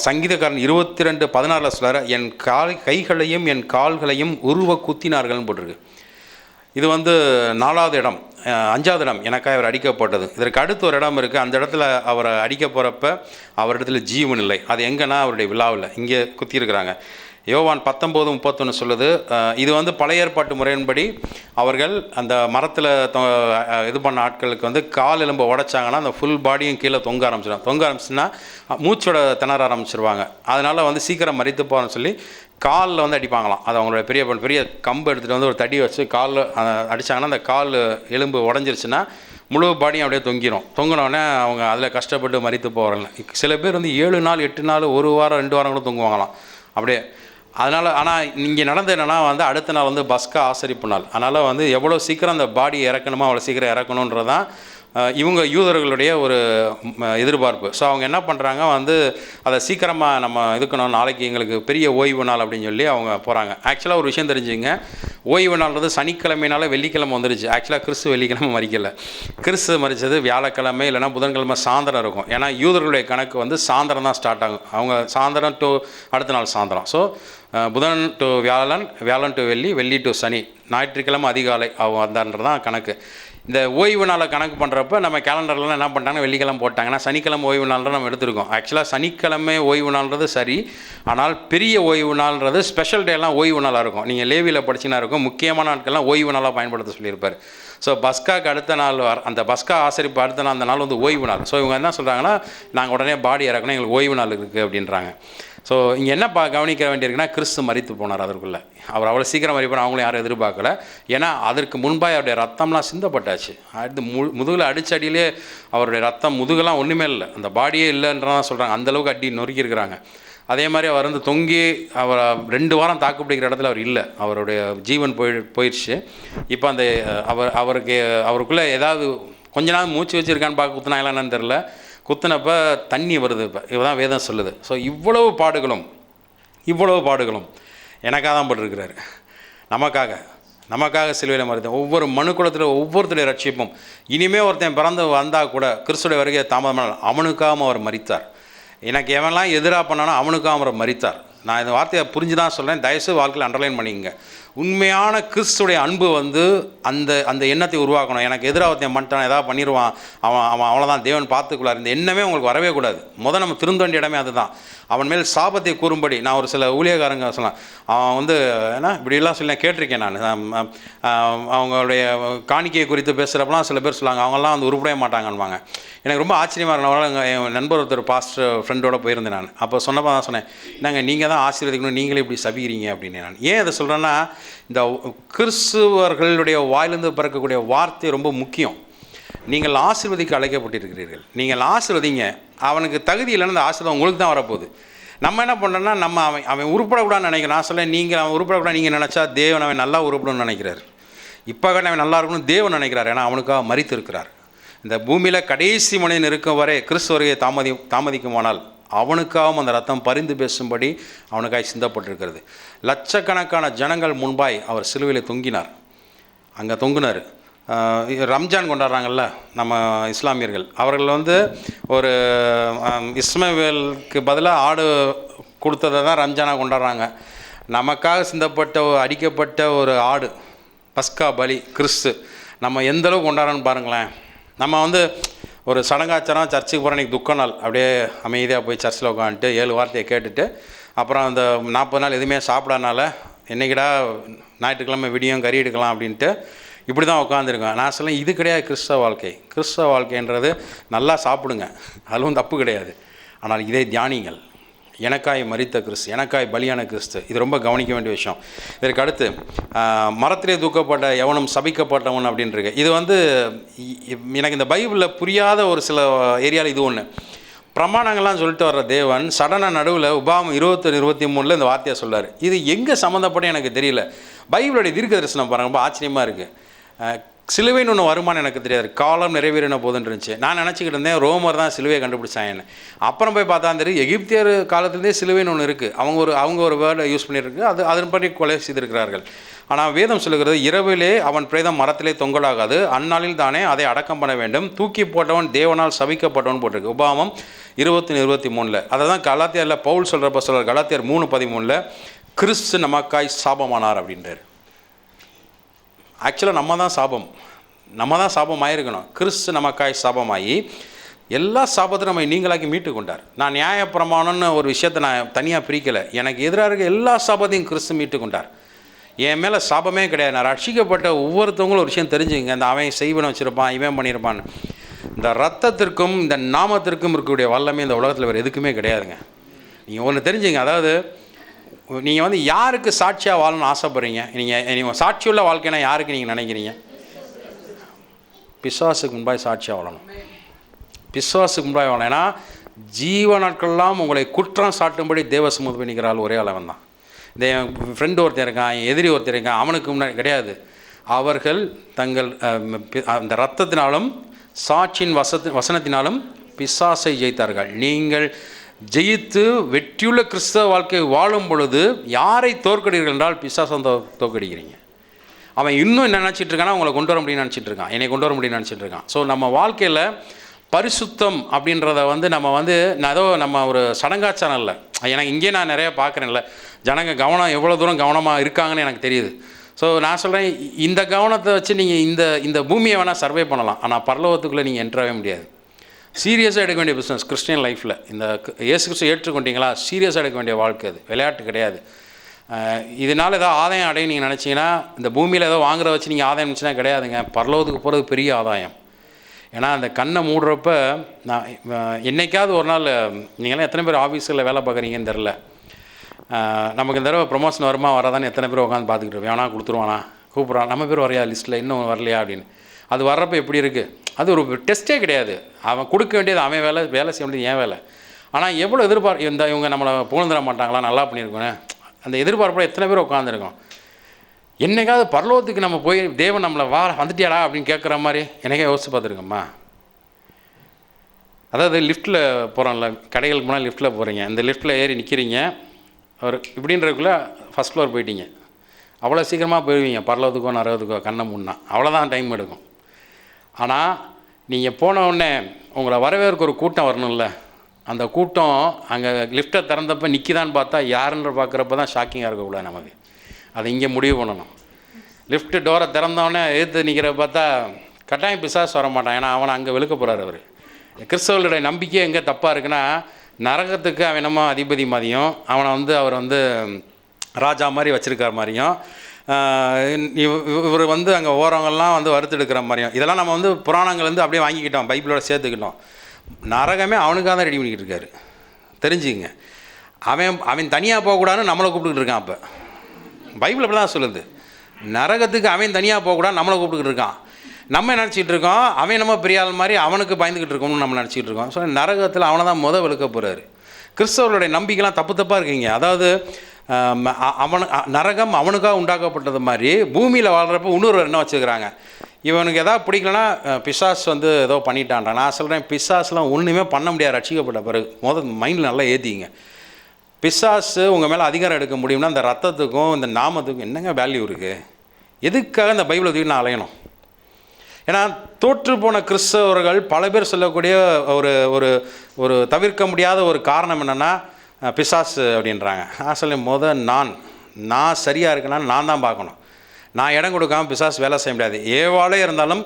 சங்கீதக்காரன் 22:16 சொல்கிறார், என் கைகளையும் என் கால்களையும் உருவ குத்தினார்கள்னு போட்டிருக்கு. இது 4வது இடம். 5வது இடம் எனக்காக அவர் அடிக்கப்பட்டது. இதற்கு அடுத்து ஒரு இடம் இருக்குது. அந்த இடத்துல அவரை அடிக்க போகிறப்ப அவரிடத்துல ஜீவன் இல்லை. அது எங்கன்னா அவருடைய விழாவில் இங்கே குத்தியிருக்கிறாங்க. யோவான் 19:31 சொல்லுது, இது பழைய ஏற்பாட்டு முறையின்படி அவர்கள் அந்த மரத்தில் இது பண்ண ஆட்களுக்கு கால் எலும்பை உடைச்சாங்கன்னா அந்த ஃபுல் பாடியும் கீழே தொங்க ஆரம்பிச்சுன்னா மூச்சோட திணற ஆரம்பிச்சிருவாங்க. அதனால் சீக்கிரம் மரித்து போகிறோன்னு சொல்லி காலில் அடிப்பாங்களாம். அது அவங்களோட பெரிய கம்பு எடுத்துகிட்டு ஒரு தடி வச்சு காலில் அடித்தாங்கன்னா அந்த கால் எலும்பு உடஞ்சிருச்சுன்னா முழு பாடியும் அப்படியே தொங்கினோடனே அவங்க அதில் கஷ்டப்பட்டு மரித்து போகிறாங்க. சில பேர் 7 நாள் 8 நாள் 1 வாரம் 2 வாரம் கூட தொங்குவாங்களாம் அப்படியே. அதனால் ஆனால் இங்கே நடந்து என்னென்னா அடுத்த நாள் பஸ்கா ஆசரிப்பு நாள். அதனால் எவ்வளோ சீக்கிரம் அந்த பாடி இறக்கணுமோ அவ்வளோ சீக்கிரம் இறக்கணுன்றதான் இவங்க யூதர்களுடைய ஒரு எதிர்பார்ப்பு. ஸோ அவங்க என்ன பண்ணுறாங்க, அதை சீக்கிரமாக நம்ம இதுக்கணும், நாளைக்கு எங்களுக்கு பெரிய ஓய்வு நாள் அப்படின்னு சொல்லி அவங்க போகிறாங்க. ஆக்சுவலாக ஒரு விஷயம் தெரிஞ்சுங்க, ஓய்வு நாள்ன்றது சனிக்கிழமைனால வெள்ளிக்கிழமை வந்துருச்சு. ஆக்சுவலாக கிறிஸ்து வெள்ளிக்கிழமை மறிக்கலை, கிறிஸ்து மறித்தது வியாழக்கிழமை இல்லைனா புதன்கிழமை சாயந்தரம் இருக்கும். ஏன்னா யூதர்களுடைய கணக்கு சாயந்தரம் தான் ஸ்டார்ட் ஆகும். அவங்க சாயந்தரம் டு அடுத்த நாள் சாயந்தரம். ஸோ புதன் டு வியாழன், வியாழன் டு வெள்ளி, வெள்ளி டு சனி, ஞாயிற்றுக்கிழமை அதிகாலை அவங்க வந்தான்றது தான் கணக்கு. இந்த ஓய்வு நாளை கணக்கு பண்ணுறப்ப நம்ம கேலண்டர்லாம் என்ன பண்ணிட்டாங்கன்னா வெள்ளிக்கிழமை போட்டாங்கன்னா சனிக்கிழமை ஓய்வு நாள் தான் நம்ம எடுத்துருக்கோம். ஆக்சுவலாக சனிக்கிழமை ஓய்வு நாள்ன்றது சரி, ஆனால் பெரிய ஓய்வு நாள்ன்றது ஸ்பெஷல் டேலாம் ஓய்வு நாளாக இருக்கும். நீங்கள் லேவியில் படிச்சுனா இருக்கும், முக்கியமான நாட்கள்லாம் ஓய்வு நாளாக பயன்படுத்த சொல்லியிருப்பார். ஸோ பஸ்காக்கு அடுத்த நாள் அந்த பஸ்கா ஆசரிப்பு அடுத்த நாள் அந்த நாள் ஓய்வு நாள். ஸோ இவங்க என்ன சொல்கிறாங்கன்னா, நாங்கள் உடனே பாடி இறக்கணும், எங்களுக்கு ஓய்வு நாள் இருக்குது அப்படின்றாங்க. ஸோ இங்கே என்ன கவனிக்க வேண்டியிருக்குன்னா, கிறிஸ்து மரித்து போனார். அதற்குள்ளே அவர் அவ்வளோ சீக்கிரம் மரிப்பார் அவங்களும் யாரும் எதிர்பார்க்கல. ஏன்னா அதற்கு முன்பாக அவருடைய ரத்தம்லாம் சிந்தப்பட்டாச்சு. அடுத்து முதுகில் அடிச்சடியிலே அவருடைய ரத்தம் முதுகெல்லாம் ஒன்றுமே இல்லை, அந்த பாடியே இல்லைன்றதான் சொல்கிறாங்க. அந்தளவுக்கு அடி நொறுக்கியிருக்கிறாங்க. அதே மாதிரி அவர் தொங்கி அவர் 2 வாரம் தாக்குப்பிடிக்கிற இடத்துல அவர் இல்லை, அவருடைய ஜீவன் போயிடுச்சு. இப்போ அந்த அவருக்குள்ளே ஏதாவது கொஞ்ச நாள் மூச்சு வச்சுருக்கான்னு பார்க்க குத்துனாங்களா என்னன்னு தெரில, குத்துனப்போ தண்ணி வருது. இப்போ இதுதான் வேதம் சொல்லுது. ஸோ இவ்வளவு பாடுகளும் எனக்காக தான் பட்டிருக்கிறாரு, நமக்காக. நமக்காக சிலுவையில் மறித்தார். ஒவ்வொரு மனுக்குலத்தில் ஒவ்வொருத்தருடைய ரட்சிப்பும். இனிமேல் ஒருத்தன் பிறந்து வந்தால் கூட கிறிஸ்துடைய வருகை தாமதமான அவனுக்காக அவர் மறித்தார். எனக்கு எவன்லாம் எதிராக பண்ணானோ அவனுக்காக அவர் மறித்தார். நான் இந்த வார்த்தையை புரிஞ்சு தான் சொல்கிறேன். தயவுசெய்து வாழ்க்கையில் அண்டர்லைன் பண்ணிக்கங்க. உண்மையான கிறிஸ்துடைய அன்பு அந்த அந்த எண்ணத்தை உருவாக்கணும். எனக்கு எதிராக ஒருத்தன் பண்ணிட்டான், ஏதாவது பண்ணிடுவான், அவன் அவ்வளோதான், தேவன் பார்த்துக்குள்ளார், இந்த எண்ணமே உங்களுக்கு வரவே கூடாது. நம்ம திருந்த வேண்டிய இடமே அதுதான். அவன் மேல் சாபத்தை கூறும்படி நான் ஒரு சில ஊழியக்காரங்க சொல்லலாம், அவன் ஏன்னா இப்படிலாம் சொல்லி கேட்டிருக்கேன் நான். அவங்களுடைய காணிக்கையை குறித்து பேசுகிறப்பலாம் சில பேர் சொல்லுவாங்க, அவங்கெல்லாம் உருப்படவே மாட்டாங்கன்னுவாங்க. எனக்கு ரொம்ப ஆச்சரியமாக இருக்கனால என் நண்பர் ஒருத்தர் பாஸ்டர் ஃப்ரெண்டோட போயிருந்தேன் நான். அப்போ சொன்னப்போ தான் சொன்னேன், நாங்கள் நீங்கள் தான் ஆசீர்வதிக்கணும், நீங்களே இப்படி சபிக்கிறீங்க அப்படின்னு. நான் ஏன் அதை சொல்கிறேன்னா, இந்த கிறிஸ்துவர்களுடைய வாயிலிருந்து பிறக்கக்கூடிய வார்த்தை ரொம்ப முக்கியம். நீங்கள் ஆசீர்வதிக்க அழைக்கப்பட்டிருக்கிறீர்கள், நீங்கள் ஆசீர்வதிங்க. அவனுக்கு தகுதி இல்லைன்னு அந்த ஆசீர்வாதம் உங்களுக்கு தான் வரப்போகுது. நம்ம என்ன பண்ணுறோன்னா, அவன் உருப்படக்கூடாதுன்னு நினைக்கிறேன். நான் சொல்ல, நீங்கள் அவன் உருப்படக்கூடாது நீங்கள் நினச்சா தேவன் அவன் நல்லா உருப்படணும்னு நினைக்கிறார். இப்போ அவன் நல்லா இருக்கணும்னு தேவன் நினைக்கிறார். ஏன்னா அவனுக்காக மரித்து இருக்கிறார். இந்த பூமியில் கடைசி மனிதன் இருக்கும் வரை கிறிஸ்து வருகையை தாமதிக்குமானால் அவனுக்காகவும் அந்த ரத்தம் பரிந்து பேசும்படி அவனுக்காக சிந்தப்பட்டிருக்கிறது. லட்சக்கணக்கான ஜனங்கள் முன்பாய் அவர் சிலுவையில் தொங்கினார். அங்கே தொங்கினார். ரம்ஜான் கொண்டாடுறாங்கல்ல நம்ம இஸ்லாமியர்கள், அவர்கள் ஒரு இஸ்மாவேலுக்கு பதிலாக ஆடு கொடுத்ததை தான் ரம்ஜானாக கொண்டாடுறாங்க. நமக்காக சிந்தப்பட்ட அடிக்கப்பட்ட ஒரு ஆடு, பஸ்கா பலி கிறிஸ்து, நம்ம எந்தளவுக்கு கொண்டாடுறோன்னு பாருங்களேன். நம்ம ஒரு சடங்காச்சாரம், சர்ச்சுக்கு போகிற அன்றைக்கி துக்க நாள், அப்படியே அமைதியாக போய் சர்ச்சில் உட்காந்துட்டு 7 வார்த்தையை கேட்டுட்டு அப்புறம் அந்த 40 நாள் எதுவுமே சாப்பிடாதனால என்றைக்கிடா ஞாயிற்றுக்கிழமை விடியும் கறி எடுக்கலாம் அப்படின்ட்டு இப்படி தான் உட்காந்துருக்கோம். நான் சொல்லேன், இது கிடையாது கிறிஸ்தவ வாழ்க்கை. கிறிஸ்தவ வாழ்க்கைன்றது நல்லா சாப்பிடுங்க, அதுவும் தப்பு கிடையாது. ஆனால் இதை தியானிங்கள். எனக்காய் மரித்த கிறிஸ்து, எனக்காய் பலியான கிறிஸ்து, இது ரொம்ப கவனிக்க வேண்டிய விஷயம். இதற்கு அடுத்து மரத்திலே தூக்கப்பட்ட எவனும் சபிக்கப்பட்டவன் அப்படின்றது. இது எனக்கு இந்த பைபிளில் புரியாத ஒரு சில ஏரியாவில் இது ஒன்று. பிரமாணங்கள்லாம் சொல்லிட்டு வர்ற தேவன் சடன நடுவில் உபாகம் 21-23 இந்த வார்த்தையை சொல்லார். இது எங்கே சம்மந்தப்பட்ட எனக்கு தெரியல. பைபிளுடைய தீர்க்க தரிசனம் பாருங்கள், ரொம்ப ஆச்சரியமாக இருக்குது. சிலுவைன்னு ஒன்று வருமானு எனக்கு தெரியாது. காலம் நிறைவேறின போதுன்னு இருந்துச்சு. நான் நினச்சிக்கிட்டு இருந்தேன் ரோமர் தான் சிலுவையை கண்டுபிடிச்சாங்கன்னு. அப்புறம் போய் பார்த்தா தெரியும், எகிப்தியர் காலத்துலேருந்தே சிலுவைன்னு ஒன்று இருக்குது. அவங்க ஒரு வேர்டை யூஸ் பண்ணியிருக்கு, அதன்படி கொலை செய்திருக்கிறார்கள். ஆனால் வேதம் சொல்லுகிறது, இரவிலே அவன் பிரேதம் மரத்திலே தொங்கலாகாது, அந்நாளில் தானே அதை அடக்கம் பண்ண வேண்டும், தூக்கி போட்டவன் தேவனால் சபிக்கப்பட்டவன் போட்டிருக்கு. உபாகமம் 20-23. அதை தான் கலாத்தியரில் பவுல் சொல்கிறப்ப சொல்கிறார். கலாத்தியர் 3:13 கிறிஸ்து நமக்காய் சாபமானார் அப்படின்றார். ஆக்சுவலாக நம்ம தான் சாபம் ஆயிருக்கணும். கிறிஸ்து நமக்காய் சாபமாகி எல்லா சாபத்தையும் நம்ம நீங்களாக்கி மீட்டு கொண்டார். நான் நியாயப்பிரமாணம்னு ஒரு விஷயத்தை நான் தனியாக பிரிக்கலை. எனக்கு எதிராக இருக்க எல்லா சாபத்தையும் கிறிஸ்து மீட்டு கொண்டார். என் மேலே சாபமே கிடையாது. நான் ரட்சிக்கப்பட்ட ஒவ்வொருத்தவங்களும் ஒரு விஷயம் தெரிஞ்சுங்க. இந்த அவன் செய்வனை வச்சுருப்பான், இவன் பண்ணியிருப்பான்னு. இந்த ரத்தத்திற்கும் இந்த நாமத்திற்கும் இருக்கக்கூடிய வல்லமே இந்த உலகத்தில் வேறு எதுக்குமே கிடையாதுங்க. நீங்கள் ஒன்று தெரிஞ்சுங்க, அதாவது நீங்கள் யாருக்கு சாட்சியாக வாழணும்னு ஆசைப்படுறீங்க? நீங்கள் சாட்சியுள்ள வாழ்க்கைனா யாருக்கு நீங்கள் நினைக்கிறீங்க? பிசாசுக்கு முன்பாய் சாட்சியாக வாழணும். பிசாசுக்கு முன்பாய் வாழணும். ஏன்னா ஜீவ நாட்கள்லாம் உங்களை குற்றம் சாட்டும்படி தேவ சமூகத்தில் நிற்கிறாள் ஒரே அளவன் தான். இந்த என் ஃப்ரெண்டு ஒருத்தர் இருக்கான், என் எதிரி ஒருத்தர் இருக்கான், அவனுக்கு முன்னாடி கிடையாது. அவர்கள் தங்கள் அந்த இரத்தத்தினாலும் சாட்சியின் வசனத்தினாலும் பிசாசை ஜெயித்தார்கள். நீங்கள் ஜெயித்து வெற்றியுள்ள கிறிஸ்தவ வாழ்க்கை வாழும் பொழுது யாரை தோற்கடிக்கிறீர்கள் என்றால் பிசாசம் தோற்கடிக்கிறீங்க. அவன் இன்னும் என்ன நினச்சிட்டு இருக்கான்னா உங்களை கொண்டு வர முடியும்னு நினச்சிட்டு இருக்கான், என்னை கொண்டு வர முடியும்னு நினச்சிட்டு இருக்கான். ஸோ நம்ம வாழ்க்கையில் பரிசுத்தம் அப்படின்றத நம்ம ஒரு சடங்காச்சாரம் இல்லை. எனக்கு இங்கே நான் நிறையா பார்க்குறேன்ல, ஜனங்க கவனம் எவ்வளோ தூரம் கவனமாக இருக்காங்கன்னு எனக்கு தெரியுது. ஸோ நான் சொல்கிறேன், இந்த கவனத்தை வச்சு நீங்கள் இந்த பூமியை வேணால் சர்வே பண்ணலாம், ஆனால் பரலோகத்துக்குள்ளே நீங்கள் என்ட்ராகவே முடியாது. சீரியஸாக எடுக்க வேண்டிய பிஸ்னஸ் கிறிஸ்டியன் லைஃப்பில். இந்த இயேசு கிறிஸ்து ஏற்றுக்கொண்டீங்களா, சீரியஸாக எடுக்க வேண்டிய வாழ்க்கை அது, விளையாட்டு கிடையாது. இதனால் ஏதோ ஆதாயம் அடைய நீங்கள் நினச்சிங்கன்னா, இந்த பூமியில் ஏதோ வாங்குற வச்சு நீங்கள் ஆதாயம் நினச்சினா கிடையாதுங்க. பரலோகத்துக்கு போகிறது பெரிய ஆதாயம். ஏன்னா அந்த கண்ணை மூடுறப்ப நான் என்றைக்காவது ஒரு நாள், நீங்களாம் எத்தனை பேர் ஆஃபீஸில் வேலை பார்க்குறீங்கன்னு தெரில, நமக்கு இந்த தடவை ப்ரொமோஷன் வருமா வராதான்னு எத்தனை பேர் உட்காந்து பார்த்துக்கிட்டு வேணா கொடுத்துருவானா கூப்பிட்றான், நம்ம பேர் வரையா லிஸ்ட்டில் இன்னும் வரலையா அப்படின்னு. அது வர்றப்போ எப்படி இருக்குது? அது ஒரு டெஸ்ட்டே கிடையாது. அவன் கொடுக்க வேண்டியது அவன் வேலை செய்ய வேண்டியது ஏன் வேலை. ஆனால் எவ்வளோ இவங்க நம்மளை புகழ்ந்துட மாட்டாங்களா, நல்லா பண்ணியிருக்கோன்னு அந்த எதிர்பார்ப்போட எத்தனை பேர் உட்காந்துருக்கோம். என்றைக்காவது பரலோகத்துக்கு நம்ம போய் தேவன் நம்மளை வந்துட்டியாடா அப்படின்னு கேட்குற மாதிரி எனக்கே யோசிச்சு பார்த்துருக்கோம்மா. அதாவது லிஃப்ட்டில் போகிறோம்ல, கடைகளுக்கு முன்னால் லிஃப்ட்டில் போகிறீங்க, இந்த லிஃப்ட்டில் ஏறி நிற்கிறீங்க, ஒரு இப்படின்றதுக்குள்ளே ஃபஸ்ட் ஃப்ளோர் போயிட்டீங்க. அவ்வளோ சீக்கிரமாக போயிடுவீங்க பரலோகத்துக்கோ நரகத்துக்கோ கண்ணை முன்னா, அவ்வளோதான் டைம் எடுக்கும். ஆனால் நீங்கள் போன உடனே உங்களை வரவேற்க ஒரு கூட்டம் வரணும்ல, அந்த கூட்டம் அங்கே லிஃப்ட்டை திறந்தப்போ நிற்கிதான்னு பார்த்தா யாருன்ற பார்க்குறப்ப தான் ஷாக்கிங்காக இருக்கக்கூடாது நமக்கு. அதை இங்கே முடிவு பண்ணணும். லிஃப்ட்டு டோரை திறந்தவொடனே எதிர்த்து நிற்கிறத பார்த்தா கட்டாயம் பிசாசு வர மாட்டான். ஏன்னா அவனை அங்கே வெளுக்க போகிறார் அவர். கிறிஸ்தவர்களுடைய நம்பிக்கை எங்கே தப்பாக இருக்குன்னா, நரகத்துக்கு அவன் என்னமோ அதிபதி மாதிரியும், அவனை அவர் ராஜா மாதிரி வச்சுருக்கார் மாதிரியும், இவர் அங்கே ஓரங்கள்லாம் வறுத்தெடுக்கிற மாதிரியும், இதெல்லாம் நம்ம புராணங்கள் அப்படியே வாங்கிக்கிட்டோம், பைபிளோட சேர்த்துக்கிட்டோம். நரகமே அவனுக்காக தான் ரெடி பண்ணிக்கிட்டு இருக்காரு, தெரிஞ்சுங்க. அவன் தனியாக போகக்கூடாதுன்னு நம்மளை கூப்பிட்டுக்கிட்டு இருக்கான். அப்போ பைபிள் அப்படி தான் சொல்லுது, நரகத்துக்கு அவன் தனியாக போகக்கூடாது நம்மளை கூப்பிட்டுக்கிட்டு இருக்கான். நம்ம நினச்சிக்கிட்டு இருக்கோம் அவன் நம்ம பெரிய ஆள் மாதிரி அவனுக்கு பயந்துக்கிட்டு இருக்கோம்னு நம்ம நினச்சிக்கிட்டு இருக்கோம். ஸோ நரகத்தில் அவனை தான் வெளுக்க போகிறாரு. கிறிஸ்தவர்களுடைய நம்பிக்கைலாம் தப்பாக இருக்குங்க. அதாவது நரகம் அவனுக்காக உண்டாக்கப்பட்டது மாதிரி பூமியில் வாழ்கிறப்ப இன்னொரு என்ன வச்சுருக்கிறாங்க, இவனுக்கு எதாவது பிடிக்கலன்னா பிசாஸ் ஏதோ பண்ணிட்டான்றான். நான் சொல்கிறேன், பிசாஸ்லாம் ஒன்றுமே பண்ண முடியாது ரட்சிக்கப்பட்ட பிறகு. மைண்டில் நல்லா ஏற்றிங்க. பிசாசு உங்கள் மேலே அதிகாரம் எடுக்க முடியும்னா இந்த ரத்தத்துக்கும் இந்த நாமத்துக்கும் என்னங்க வேல்யூ இருக்குது? எதுக்காக இந்த பைபிளை தூக்கி நான் அலையணும்? ஏன்னா தோற்று போன கிறிஸ்தவர்கள் பல பேர் சொல்லக்கூடிய ஒரு ஒரு ஒரு தவிர்க்க முடியாத ஒரு காரணம் என்னென்னா பிசாசு அப்படின்றாங்க. நான் சொல்ல நான் சரியாக இருக்கேன்னா நான் தான் பார்க்கணும். நான் இடம் கொடுக்காமல் பிசாசு வேலை செய்ய முடியாது. ஏவாளே இருந்தாலும்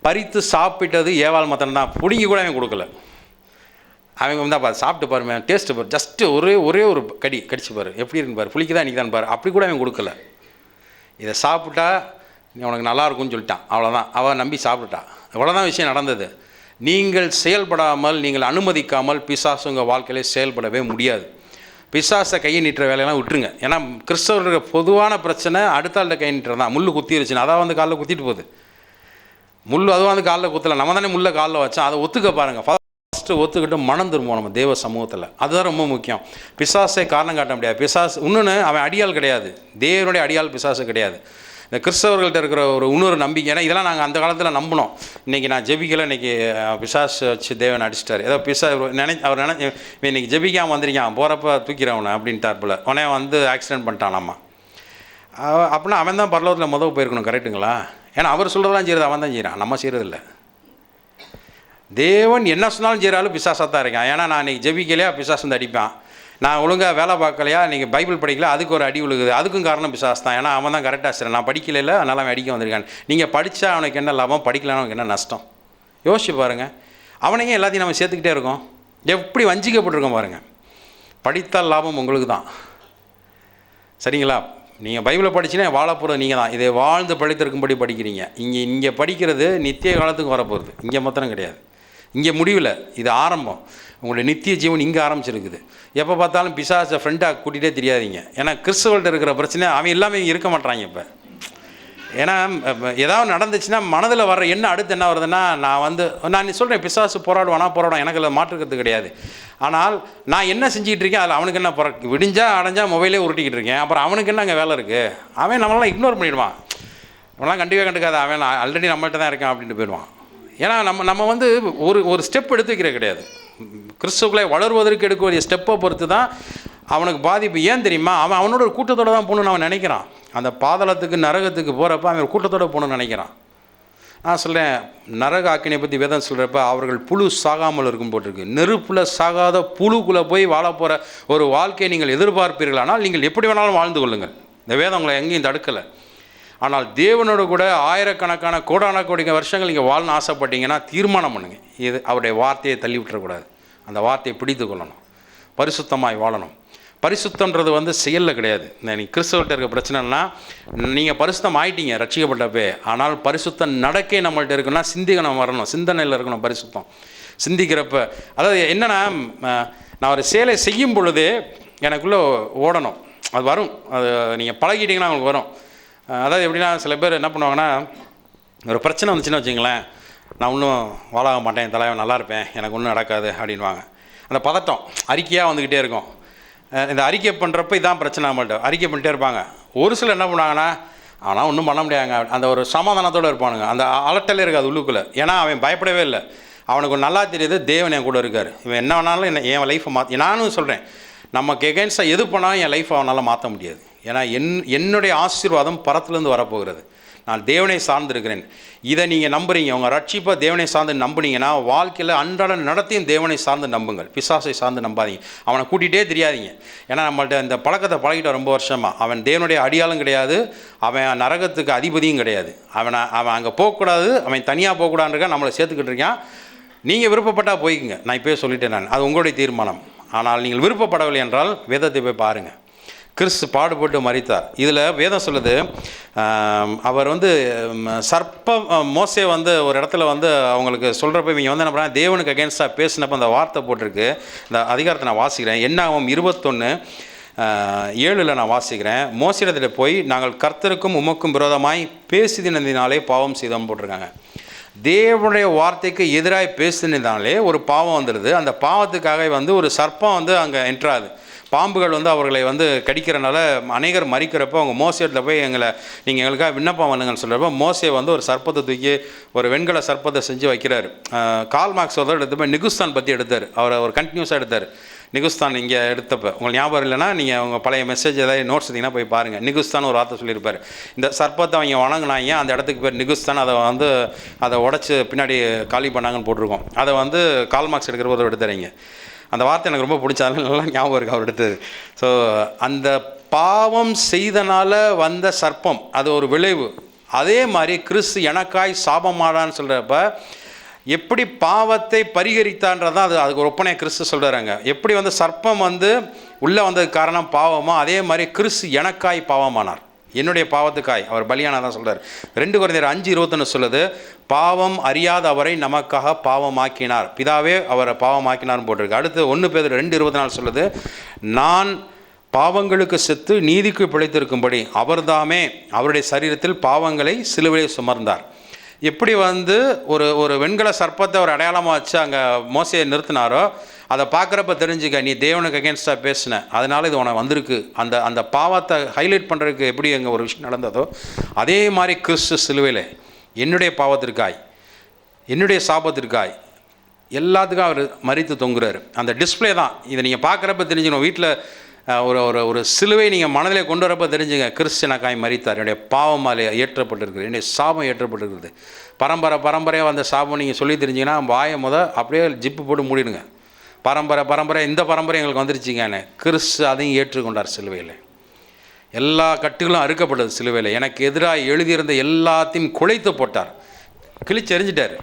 பறித்து சாப்பிட்டது ஏவாள் மாத்திரம் தான், பிடுங்கி கூட அவன் கொடுக்கல. அவங்க பாரு, சாப்பிட்டு பாருமே, டேஸ்ட்டு பாரு, ஜஸ்ட்டு ஒரே ஒரு கடிச்சு பாரு, எப்படி இருக்குன்னு பாரு, புளிக்குதான் இன்றைக்கி தான் பாரு, அப்படி கூட அவன் கொடுக்கல. இதை சாப்பிட்டா நீ உனக்கு நல்லாயிருக்கும்னு சொல்லிட்டான், அவ்வளோதான். அவள் நம்பி சாப்பிட்டுட்டா, அவ்வளோதான் விஷயம் நடந்தது. நீங்கள் செயல்படாமல், நீங்கள் அனுமதிக்காமல் பிசாசு உங்கள் வாழ்க்கையிலே செயல்படவே முடியாது. பிசாசை கையை நீட்டுற வேலையெல்லாம் விட்டுருங்க. ஏன்னா கிறிஸ்தவர்களுக்கு பொதுவான பிரச்சனை அடுத்த ஆள்கிட்ட கை நீட்டுறது தான். முள் குத்திருச்சுன்னா அதான் காலில் குத்திட்டு போகுது. முள் அதுவும் காலில் குத்தலை, நம்ம தானே முள்ளை காலில் வச்சோம். அதை ஒத்துக்க பாருங்கள். ஃபஸ்ட்டு ஒத்துக்கிட்டு மனம் திரும்புவோம் நம்ம தேவ சமூகத்தில். அதுதான் ரொம்ப முக்கியம். பிசாசை காரணம் காட்ட முடியாது. பிசாசு இன்னொன்று, அவன் அடியாள் கிடையாது, தேவனுடைய அடியாள் பிசாசு கிடையாது. இந்த கிறிஸ்தவர்கள்ட்ட இருக்கிற ஒரு இன்னொரு நம்பிக்கை, ஏன்னா இதெல்லாம் நாங்கள் அந்த காலத்தில் நம்பினோம். இன்றைக்கி நான் ஜெபிக்கலை, இன்றைக்கி பிசாசு வச்சு தேவன் அடிச்சிட்டார், ஏதோ அவர் இன்றைக்கி ஜெபிக்காமல் வந்திருக்கான், போகிறப்ப தூக்கிறவனை அப்படின்ட்டார் போல, உடனே ஆக்சிடென்ட் பண்ணிட்டானாம்மா. அப்படின்னா அவன் தான் பரலோகத்தில் போயிருக்கணும், கரெக்டுங்களா? ஏன்னா அவர் சொல்கிறதெல்லாம் செய்கிறது அவன் தான் செய்கிறான், நம்ம செய்கிறதில்ல. தேவன் என்ன சொன்னாலும் செய்கிறாலும் பிசாசாக தான் இருக்கான். ஏன்னா நான் இன்றைக்கி ஜெபிக்கலையா பிசாசு அடிப்பான், நான் ஒழுங்காக வேலை பார்க்கலையா, நீங்கள் பைபிள் படிக்கல, அதுக்கு ஒரு அடி விழுகுது, அதுக்கும் காரணம் பிசாசு தான். ஏன்னா அவன் தான் கரெக்டாக செய்கிறான், நான் படிக்கல, அதனால் அவன் அடிக்க வந்திருக்கான். நீங்கள் படித்தா அவனுக்கு என்ன லாபம், படிக்கலான்னு அவனுக்கு என்ன நஷ்டம்? யோசிச்சு பாருங்கள். அவனையும் எல்லாத்தையும் நம்ம சேர்த்துக்கிட்டே இருக்கோம், எப்படி வஞ்சிக்கப்பட்டிருக்கோம் பாருங்கள். படித்தால் லாபம் உங்களுக்கு தான், சரிங்களா? நீங்கள் பைபிளை படிச்சுன்னா வாழப்போகிறது நீங்கள் தான். இதை வாழ்ந்து படித்திருக்கும்படி படிக்கிறீங்க. இங்கே படிக்கிறது நித்திய காலத்துக்கு வரப்போகிறது, இங்கே மாத்திரம் கிடையாது. இங்கே முடிவில், இது ஆரம்பம். உங்களுடைய நித்திய ஜீவன் இங்கே ஆரம்பிச்சிருக்குது. எப்போ பார்த்தாலும் பிசாசை ஃப்ரெண்டாக கூட்டிகிட்டே தெரியாதீங்க. ஏன்னா கிறிஸ்தவர்கள்ட்ட இருக்கிற பிரச்சனை அவன் எல்லாமே இருக்க மாட்டாங்க இப்போ. ஏன்னா ஏதாவது நடந்துச்சுன்னா மனதில் வர்ற என்ன அடுத்து என்ன வருதுன்னா, நான் சொல்கிறேன், பிசாசு போராடுவான், எனக்கு அதில் மாற்றுக்கிறது கிடையாது. ஆனால் நான் என்ன செஞ்சுக்கிட்டு இருக்கேன், அதில் அவனுக்கு என்ன விடிஞ்சா அடைஞ்சா மொபைலே உருட்டிக்கிட்டு இருக்கேன். அப்புறம் அவனுக்கு என்ன அங்கே வேலை இருக்குது? அவன் நம்மளாம் இக்னோர் பண்ணிவிடுவான், நம்மளாம் கண்டுக்காத, அவன் ஆல்ரெடி நம்மள்கிட்ட தான் இருக்கான் அப்படின்ட்டு போயிடுவான். ஏன்னா நம்ம ஒரு ஸ்டெப் எடுத்து வைக்கிற கிடையாது. கிறிஸ்துக்களை வளர்வதற்கு எடுக்கக்கூடிய ஸ்டெப்பை பொறுத்து தான் அவனுக்கு பாதிப்பு. ஏன் தெரியுமா? அவனோட ஒரு கூட்டத்தோடு தான் போகணுன்னு அவன் நினைக்கிறான். அந்த பாதாளத்துக்கு நரகத்துக்கு போகிறப்ப அவன் ஒரு கூட்டத்தோடு போகணுன்னு நினைக்கிறான். நான் சொல்கிறேன், நரக ஆக்கினை பற்றி வேதம் சொல்கிறப்ப அவர்கள் புழு சாகாமல் இருக்கும் போட்டிருக்கு. நெருப்பில் சாகாத புழுக்குள்ளே போய் வாழ போகிற ஒரு வாழ்க்கையை நீங்கள் எதிர்பார்ப்பீர்களானால் நீங்கள் எப்படி வேணாலும் வாழ்ந்து கொள்ளுங்கள். இந்த வேதம் உங்களை எங்கேயும் தடுக்கலை. ஆனால் தேவனோடு கூட ஆயிரக்கணக்கான கோடான கோடி வருஷங்கள் நீங்கள் வாழணும்னு ஆசைப்பட்டீங்கன்னா தீர்மானம் பண்ணுங்கள். இது அவருடைய வார்த்தையை தள்ளி விட்டுறக்கூடாது, அந்த வார்த்தையை பிடித்து கொள்ளணும், பரிசுத்தமாய் வாழணும். பரிசுத்தன்றது செயலில் கிடையாது. நீங்கள் கிறிஸ்தவர்கிட்ட இருக்க பிரச்சனைனா, நீங்கள் பரிசுத்தம் ஆகிட்டீங்க ரட்சிக்கப்பட்டப்பே, ஆனால் பரிசுத்தம் நடக்கே நம்மள்கிட்ட இருக்குன்னா சிந்திக்கணும், வரணும், சிந்தனையில் இருக்கணும். பரிசுத்தம் சிந்திக்கிறப்ப, அதாவது என்னென்னா, நான் ஒரு செயலை செய்யும் பொழுதே எனக்குள்ளே ஓடணும், அது வரும். அது நீங்கள் பழகிட்டீங்கன்னா அவங்களுக்கு வரும். அதாவது எப்படின்னா, சில பேர் என்ன பண்ணுவாங்கன்னா, ஒரு பிரச்சனை வந்துச்சுன்னு வச்சுங்களேன், நான் இன்னும் வாழாக மாட்டேன், தலைவன் நல்லா இருப்பேன், எனக்கு ஒன்றும் நடக்காது அப்படின்வாங்க. அந்த பதட்டம் அறிக்கையாக வந்துக்கிட்டே இருக்கும். இந்த அறிக்கை பண்ணுறப்ப இதான் பிரச்சனை, நம்மள்ட்ட அறிக்கை பண்ணிட்டே இருப்பாங்க. ஒரு சிலர் என்ன பண்ணுவாங்கன்னா, ஆனால் ஒன்றும் பண்ண முடியாங்க, அந்த ஒரு சமாதானத்தோடு இருப்பானுங்க. அந்த அலட்டலே இருக்காது உள்ளுக்குள்ளே. ஏன்னா அவன் பயப்படவே இல்லை, அவனுக்கு நல்லா தெரியுது தேவன் என் கூட இருக்கார். இவன் என்ன வேணாலும் என் லைஃப்பை நானும் சொல்கிறேன், நமக்கு எகென்ஸ்டாக எது பண்ணாலும் என் லைஃப்பை அவனால் மாற்ற முடியாது. ஏன்னா என்னுடைய ஆசீர்வாதம் பரத்துலேருந்து வரப்போகிறது. நான் தேவனை சார்ந்திருக்கிறேன். இதை நீங்கள் நம்புறீங்க, உங்கள் ரட்சிப்பை தேவனை சார்ந்து நம்புனீங்கன்னா வாழ்க்கையில் அன்றாட நடத்தையும் தேவனை சார்ந்து நம்புங்கள். பிசாசை சார்ந்து நம்பாதீங்க. அவனை கூட்டிகிட்டே தெரியாதீங்க. ஏன்னா நம்மள்ட்ட இந்த பழக்கத்தை பழகிட்ட ரொம்ப வருஷமாக. அவன் தேவனுடைய அடியாளும் கிடையாது, அவன் நரகத்துக்கு அதிபதியும் கிடையாது. அவன் அங்கே போகக்கூடாது, அவன் தனியாக போகக்கூடாதுன்றக்க நம்மளை சேர்த்துக்கிட்டு இருக்கான். நீங்கள் விருப்பப்பட்டால் போய்க்குங்க, நான் இப்போயே சொல்லிட்டேன், அது உங்களுடைய தீர்மானம். ஆனால் நீங்கள் விருப்பப்படவில்லை என்றால் வேதத்தை போய் பாருங்கள். கிறிஸ்து பாடுபட்டு மரித்தார். இதில் வேதம் சொல்லுது, அவர் மோசே ஒரு இடத்துல அவங்களுக்கு சொல்கிறப்ப இவங்க என்ன பண்ணுறாங்க, தேவனுக்கு அகேன்ஸ்டாக பேசினப்போ அந்த வார்த்தை போட்டிருக்கு. இந்த அதிகாரத்தை நான் வாசிக்கிறேன். என்னாகும் 21:7 நான் வாசிக்கிறேன். மோசேயிடத்தில் போய் நாங்கள் கர்த்தருக்கும் உமக்கும் விரோதமாய் பேசினதினாலே பாவம் செய்தோம் போட்டிருக்காங்க. தேவனுடைய வார்த்தைக்கு எதிராக பேசினதாலே ஒரு பாவம் வந்துடுது. அந்த பாவத்துக்காக ஒரு சர்ப்பம் அங்கே என்ட்ராது. பாம்புகள் அவர்களை கடிக்கிறனால அநேகர் மறிக்கிறப்போ அவங்க மோசேட்டில் போய் நீங்கள் எங்களுக்காக விண்ணப்பம் பண்ணுங்கன்னு சொல்கிறப்போ மோசே ஒரு சர்ப்பத்தை தூக்கி ஒரு வெண்கல சர்ப்பத்தை செஞ்சு வைக்கிறார். கால் மார்க்ஸ் எடுத்து போய் நிகுஸ்தான் பற்றி எடுத்தார். அவர் ஒரு கண்டினியூஸாக எடுத்தார். நிகுஸ்தான் இங்கே எடுத்தப்போ உங்களுக்கு ஞாபகம் இல்லைன்னா நீங்கள் உங்கள் பழைய மெசேஜ் ஏதாவது நோட்ஸ் இருந்தீங்கன்னா போய் பாருங்கள். நிகுஸ்தான் ஒரு வார்த்தை சொல்லியிருப்பார். இந்த சர்ப்பத்தை அவங்க வணங்கினாங்க, அந்த இடத்துக்கு பேர் நிகுஸ்தான். அதை உடச்சி பின்னாடி காலி பண்ணாங்கன்னு போட்டிருக்கோம். அதை கால் மார்க்ஸ் எடுக்கிற போது எடுத்துறீங்க. அந்த வார்த்தை எனக்கு ரொம்ப பிடிச்சாலும் நல்லா ஞாபகம் இருக்குது அவர் எடுத்தது. ஸோ அந்த பாவம் செய்தனால வந்த சர்ப்பம் அது ஒரு விளைவு. அதே மாதிரி கிறிஸ்து எனக்காய் சாபமாடான்னு சொல்கிறப்ப எப்படி பாவத்தை பரிகரித்தான்றதான் அதுக்கு ஒரு ஒப்பனையை கிறிஸ்து சொல்கிறாங்க. எப்படி சர்ப்பம் உள்ளே வந்ததுக்கு காரணம் பாவமோ அதே மாதிரி கிறிஸ்து எனக்காய் பாவமானார், என்னுடைய பாவத்துக்காய் அவர் பலியானதான் சொல்கிறார். 2 கொரிந்தியர் 5:21 சொல்லுது, பாவம் அறியாத அவரை நமக்காக பாவமாக்கினார், பிதாவே அவரை பாவமாக்கினார்னு போட்டிருக்கு. அடுத்து 1 பேதுரு 2:24 சொல்லுது, நான் பாவங்களுக்கு செத்து நீதிக்கு பிழைத்திருக்கும்படி அவர்தாமே அவருடைய சரீரத்தில் பாவங்களை சிலுவையை சுமர்ந்தார். எப்படி ஒரு வெண்கல சர்ப்பத்தை ஒரு அடையாளமாக வச்சு அங்கே மோசையை நிறுத்தினாரோ அதை பார்க்குறப்ப தெரிஞ்சுக்க நீ தேவனுக்கு அகேன்ஸ்டாக பேசின, அதனால் இது உனக்கு வந்திருக்கு. அந்த பாவத்தை ஹைலைட் பண்ணுறதுக்கு எப்படி அங்கே ஒரு விஷயம் நடந்ததோ அதே மாதிரி கிறிஸ்து சிலுவையில் என்னுடைய பாவத்திற்காய் என்னுடைய சாபத்திற்காய் எல்லாத்துக்கும் அவர் மரித்து தொங்குறாரு. அந்த டிஸ்பிளே தான் இதை நீங்கள் பார்க்குறப்ப தெரிஞ்சுக்கணும். வீட்டில் ஒரு சிலுவை நீங்கள் மனதிலே கொண்டு வரப்போ தெரிஞ்சுங்க, கிறிஸ்தனக்காய் மரித்தார், என்னுடைய பாவமாலே ஏற்றப்பட்டிருக்குது, என்னுடைய சாபம் ஏற்றப்பட்டிருக்குது. பரம்பரையாக வந்த சாபம் நீங்கள் சொல்லி தெரிஞ்சிங்கன்னா வாயை அப்படியே ஜிப்பு போட்டு மூடிடுங்க. பரம்பரை இந்த பரம்பரை எங்களுக்கு வந்துருச்சிங்கன்னு கிறிஸ்து அதையும் ஏற்றுக்கொண்டார் சிலுவையில். எல்லா கட்டுகளும் அறுக்கப்பட்டது சிலுவையில். எனக்கு எதிராக எழுதியிருந்த எல்லாத்தையும் குலைத்து போட்டார், கிழிச்செறிஞ்சிட்டார்,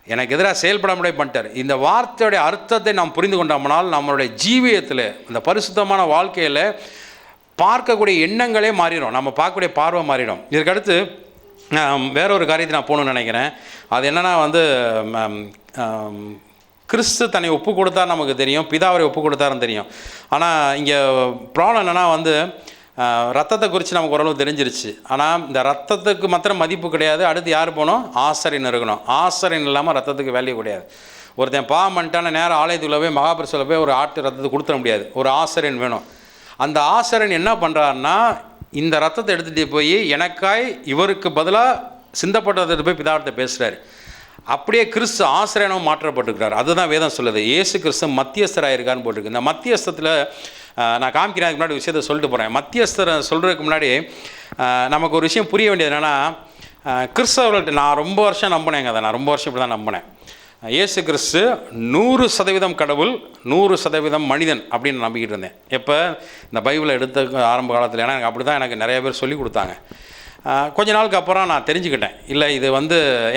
எனக்கு எதிராக செயல்பட முடியாது பண்ணிட்டார். இந்த வார்த்தையுடைய அர்த்தத்தை நாம் புரிந்து கொண்டோம்னால் நம்மளுடைய ஜீவியத்தில் இந்த பரிசுத்தமான வாழ்க்கையில் பார்க்கக்கூடிய எண்ணங்களே மாறிடும், நம்ம பார்க்கக்கூடிய பார்வை மாறிடும். இதுக்கடுத்து வேற ஒரு காரியத்தை நான் போகணுன்னு நினைக்கிறேன். அது என்னென்னா கிறிஸ்து தன்னை ஒப்பு கொடுத்தார் நமக்கு தெரியும், பிதாவரை ஒப்பு கொடுத்தாருன்னு தெரியும். ஆனால் இங்கே ப்ராப்ளம் என்னென்னா ரத்தத்தை குறித்து நமக்கு ஓரளவு தெரிஞ்சிருச்சு. ஆனால் இந்த ரத்தத்துக்கு மாத்திரம் மதிப்பு கிடையாது. அடுத்து யார் போகணும்? ஆசாரியன் இருக்கணும். ஆசாரியன் இல்லாமல் ரத்தத்துக்கு வேல்யூ கிடையாது. ஒருத்தன் பாவம் பண்ணிட்டான நேரம் ஆலயத்துக்குள்ளே போய் மகாபரிசுல போய் ஒரு ஆட்டு ரத்தத்தை கொடுத்துட முடியாது, ஒரு ஆசாரியன் வேணும். அந்த ஆசாரியன் என்ன பண்ணுறாருன்னா இந்த ரத்தத்தை எடுத்துகிட்டு போய் எனக்காய் இவருக்கு பதிலாக சிந்தப்பட்டதை போய் பிதாவத்தை பேசுகிறார். அப்படியே கிறிஸ்து ஆசிரியனும் மாற்றப்பட்டிருக்கிறார். அதுதான் வேதம் சொல்லுது. இயேசு கிறிஸ்து மத்தியஸ்தராக இருக்கான்னு போட்டிருக்கு. இந்த மத்தியஸ்தத்தில் நான் காமிக்கிறேன், முன்னாடி விஷயத்தை சொல்லிட்டு போகிறேன். மத்தியஸ்தரை சொல்கிறதுக்கு முன்னாடி நமக்கு ஒரு விஷயம் புரிய வேண்டியது என்னென்னா, கிறிஸ்தவர்கள்ட்ட நான் ரொம்ப வருஷம் நம்பினேங்க. அதை நான் ரொம்ப வருஷம் இப்படி தான் நம்பினேன். இயேசு கிறிஸ்து 100% கடவுள் 100% மனிதன் அப்படின்னு நம்பிக்கிட்டு இருந்தேன். எப்போ இந்த பைபிளை எடுத்த ஆரம்ப காலத்தில், ஏன்னா எனக்கு அப்படி தான் எனக்கு நிறைய பேர் சொல்லி கொடுத்தாங்க. கொஞ்ச நாளுக்கு அப்புறம் நான் தெரிஞ்சுக்கிட்டேன், இல்லை இது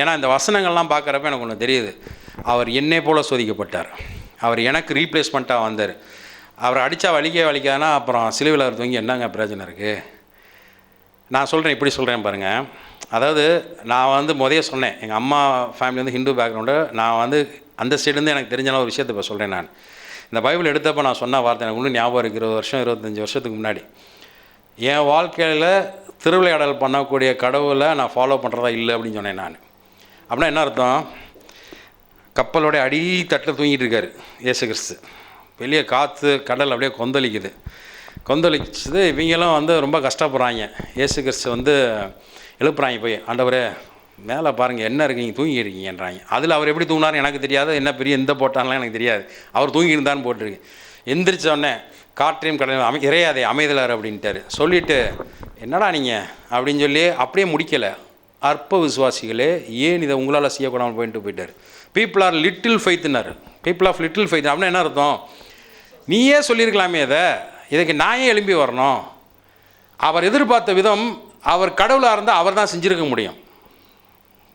ஏன்னா இந்த வசனங்கள்லாம் பார்க்குறப்ப எனக்கு ஒன்று தெரியுது. அவர் என்னை போல் சோதிக்கப்பட்டார், அவர் எனக்கு ரீப்ளேஸ்மெண்ட்டாக வந்தார். அவரை அடித்தா வலிக்காதுன்னா அப்புறம் சிலுவையில் அவர் தூங்கி என்னங்க பிரயோஜனம் இருக்குது? நான் சொல்கிறேன், இப்படி சொல்கிறேன் பாருங்கள். அதாவது நான் முதல்ல சொன்னேன், எங்கள் அம்மா ஃபேமிலி ஹிந்து பேக்ரவுண்டு. நான் அந்த சைடுலேருந்து எனக்கு தெரிஞ்ச ஒரு விஷயத்தை இப்போ சொல்கிறேன். நான் இந்த பைபிள் எடுத்தப்போ நான் சொன்ன வார்த்தை எனக்கு இன்னும் ஞாபகம் இருக்குது. 20 வருஷம் 25 வருஷத்துக்கு முன்னாடி என் வாழ்க்கையில் திருவிளையாடல் பண்ணக்கூடிய கடவுளை நான் ஃபாலோ பண்ணுறதா இல்லை அப்படின்னு சொன்னேன் நான். அப்படின்னா என்ன அர்த்தம்? கப்பலோடைய அடித்தட்டில் தூங்கிட்டு இருக்கார் இயேசு கிறிஸ்து. வெளியே காற்று கடல் அப்படியே கொந்தளிச்சது. இவங்களும் ரொம்ப கஷ்டப்படுறாங்க. இயேசு கிறிஸ்து எழுப்புறாங்க போய், ஆண்டவரே மேலே பாருங்கள் என்ன இருக்கீங்க, தூங்கியிருக்கீங்கன்றாங்க. அதில் அவர் எப்படி தூங்கினார்னு எனக்கு தெரியாது, என்ன பெரிய எந்த போட்டான்லாம் எனக்கு தெரியாது. அவர் தூங்கியிருந்தான்னு போட்டிருக்கு. எந்திரிச்சோடனே காற்றையும் கடலையும் இறையாதே அமைதலார் அப்படின்ட்டார். சொல்லிவிட்டு என்னடா நீங்கள் அப்படின்னு சொல்லி அப்படியே முடிக்கலை. அற்ப விசுவாசிகளே ஏன் இதை உங்களால் செய்யக்கூடாமல் போயிட்டார். பீப்புள் ஆர் லிட்டில் ஃபெய்த்னார். பீப்புள் ஆஃப் லிட்டில் ஃபெய்த் அப்படின்னா என்ன அர்த்தம்? நீயே சொல்லியிருக்கலாமே இதுக்கு நான் ஏன் எழும்பி வரணும்? அவர் எதிர்பார்த்த விதம், அவர் கடவுளாக இருந்தால் அவர் தான் செஞ்சுருக்க முடியும்.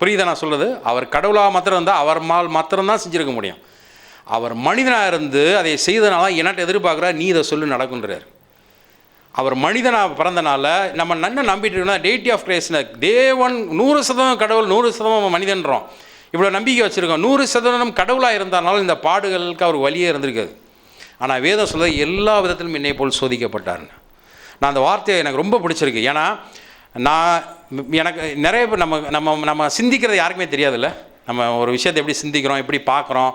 புரியுதா நான் சொல்கிறது? அவர் கடவுளாக மாத்திரம் இருந்தால் அவர் மாத்திரம்தான் செஞ்சுருக்க முடியும். அவர் மனிதனாக இருந்து அதை செய்தனால என்னட்ட எதிர்பார்க்குறார், நீ இதை சொல்லி நடக்குன்றார். அவர் மனிதனாக பிறந்தனால நம்ம நன்ன நம்பிட்டு இருக்கோம்னா டேட்டி ஆஃப் கிரேஸ்ன தேவன் 100% கடவுள் 100% மனிதன்றோம். இவ்வளோ நம்பிக்கை வச்சுருக்கோம். 100% கடவுளாக இருந்தனால இந்த பாடுகளுக்கு அவர் வழியே இருந்திருக்காது. ஆனால் வேதம் சொல்ல எல்லா விதத்திலும் என்னை போல் சோதிக்கப்பட்டார்னு. நான் அந்த வார்த்தையை எனக்கு ரொம்ப பிடிச்சிருக்கு. ஏன்னா எனக்கு நிறைய பேர் நம்ம சிந்திக்கிறது யாருக்குமே தெரியாதுல்ல. நம்ம ஒரு விஷயத்தை எப்படி சிந்திக்கிறோம், எப்படி பார்க்குறோம்,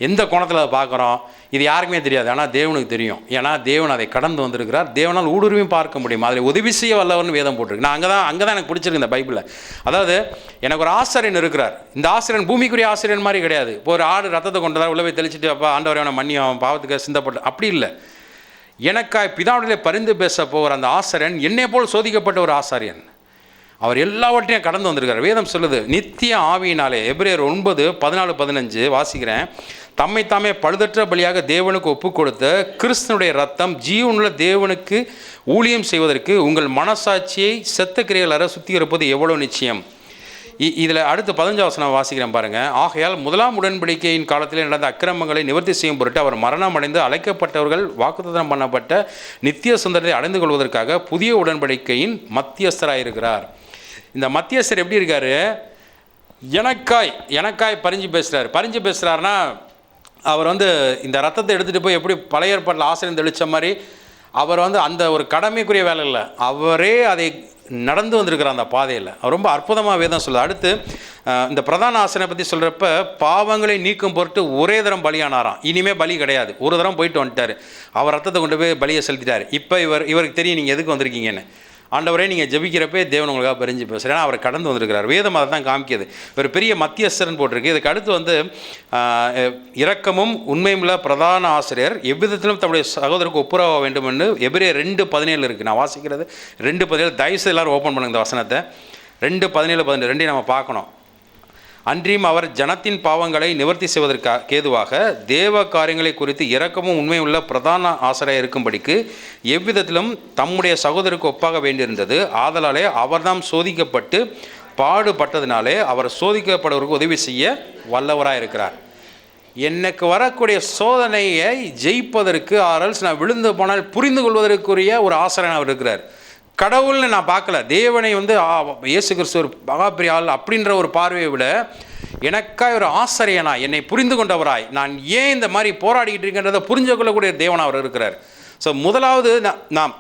எந்த கோணத்தில் அதை பார்க்குறோம், இது யாருக்குமே தெரியாது. ஆனால் தேவனுக்கு தெரியும். ஏன்னா தேவன் அதை கடந்து வந்திருக்கிறார். தேவனால் ஊடுருவியும் பார்க்க முடியும். அதில் உதவி செய்ய வல்லவர்னு வேதம் போட்டிருக்கு. நான் அங்கே தான் எனக்கு பிடிச்சிருக்கு இந்த பைபிளில். அதாவது எனக்கு ஒரு ஆசிரியன் இருக்கிறார். இந்த ஆசிரியன் பூமிக்குரிய ஆசிரியன் மாதிரி கிடையாது. இப்போ ஒரு ஆடு ரத்தத்தை கொண்டதா உள்ள போய் தெளிச்சுட்டு அப்போ ஆண்டவரையான மன்னியும் பாவத்துக்கு சிந்தப்பட்டு அப்படி இல்லை. எனக்காய் பிதாவுடைய பரிந்து பேச போகிற அந்த ஆசிரியன் என்னை போல் சோதிக்கப்பட்ட ஒரு ஆசாரியன். அவர் எல்லாவற்றையும் கடந்து வந்திருக்கார். வேதம் சொல்லுது நித்திய ஆவியினாலே. எபிரேயர் 9:14-15 வாசிக்கிறேன். தம்மைத்தாமே பழுதற்ற பலியாக தேவனுக்கு ஒப்பு கொடுத்த கிறிஸ்துனுடைய ரத்தம் ஜீவனுள்ள தேவனுக்கு ஊழியம் செய்வதற்கு உங்கள் மனசாட்சியை செத்த கிரியைகள சுத்திகரிப்பது எவ்வளோ நிச்சயம். இதில் அடுத்து 15 வசனம் வாசிக்கிறேன் பாருங்கள். ஆகையால் முதலாம் உடன்படிக்கையின் காலத்தில் நடந்த அக்கிரமங்களை நிவர்த்தி செய்யும் பொருட்டு அவர் மரணம் அடைந்து அழைக்கப்பட்டவர்கள் வாக்குத்தத்தம் பண்ணப்பட்ட நித்திய சுந்தரத்தை அடைந்து கொள்வதற்காக புதிய உடன்படிக்கையின் மத்தியஸ்தராக இந்த மத்தியஸ்தர் எப்படி இருக்கார்? எனக்காய் பறிஞ்சு பேசுகிறாருன்னா அவர் இந்த ரத்தத்தை எடுத்துகிட்டு போய் எப்படி பழைய ஏற்பாட்டில் ஆசிரியர் தெளித்த மாதிரி அவர் அந்த ஒரு கடமைக்குரிய வேலை இல்லை, அவரே அதை நடந்து வந்திருக்கிறார் அந்த பாதையில். அவர் ரொம்ப அற்புதமாக வேதம் சொல்லுது. அடுத்து இந்த பிரதான ஆசிரியரை பற்றி சொல்கிறப்ப பாவங்களை நீக்கும் பொருட்டு ஒரே தரம் பலியானாராம். இனிமேல் பலி கிடையாது. ஒரு தரம் போயிட்டு வந்துட்டார். அவர் ரத்தத்தை கொண்டு போய் பலியை செலுத்திட்டார். இப்போ இவருக்கு தெரியும் நீங்கள் எதுக்கு வந்திருக்கீங்கன்னு. ஆண்டவரே நீங்கள் ஜெபிக்கிறப்பே தேவன் உங்களுக்காக பறிஞ்சு பேசுகிறேன். அவர் கடந்து வந்திருக்கிறார். வேதம் அதை தான் காமிக்கிது. ஒரு பெரிய மத்தியஸ்தரன் போட்டிருக்கு. இதுக்கு அடுத்து இரக்கமும் உண்மையும் உள்ள பிரதான ஆசிரியர் எவ்விதத்திலும் தம்முடைய சகோதரருக்கு ஒப்புரவ வேண்டும் என்று எபிரேயர் 2:17 இருக்குது. நான் வாசிக்கிறது 2:17. தயவுசெய்து எல்லாரும் ஓப்பன் பண்ணுங்க இந்த வசனத்தை. 2:17-18 ரெண்டையும் நம்ம பார்க்கணும். அன்றியும் அவர் ஜனத்தின் பாவங்களை நிவர்த்தி செய்வதற்காக கேதுவாக தேவ காரியங்களை குறித்து இரக்கமும் உண்மையும் உள்ள பிரதான ஆசிரியர் இருக்கும்படிக்கு எவ்விதத்திலும் தம்முடைய சகோதரருக்கு ஒப்பாக வேண்டியிருந்தது. ஆதலாலே அவர்தாம் சோதிக்கப்பட்டு பாடுபட்டதினாலே அவர் சோதிக்கப்படுவதற்கு உதவி செய்ய வல்லவராக இருக்கிறார். எனக்கு வரக்கூடிய சோதனையை ஜெயிப்பதற்கு ஆரல்ஸ் நான் விழுந்து போனால் புரிந்து கொள்வதற்குரிய ஒரு ஆசிரியர் அவர் இருக்கிறார். கடவுள்னு நான் பார்க்கல. தேவனை இயேசு கிறிஸ்து ஒரு மகாபிரிய ஆள் அப்படின்ற ஒரு பார்வையை விட எனக்காய் ஒரு ஆசிரியனாய் என்னை புரிந்து கொண்டவராய் நான் ஏன் இந்த மாதிரி போராடிக்கிட்டு இருக்கின்றதை புரிஞ்சு கொள்ளக்கூடிய தேவன் அவர் இருக்கிறார். ஸோ முதலாவது நாம்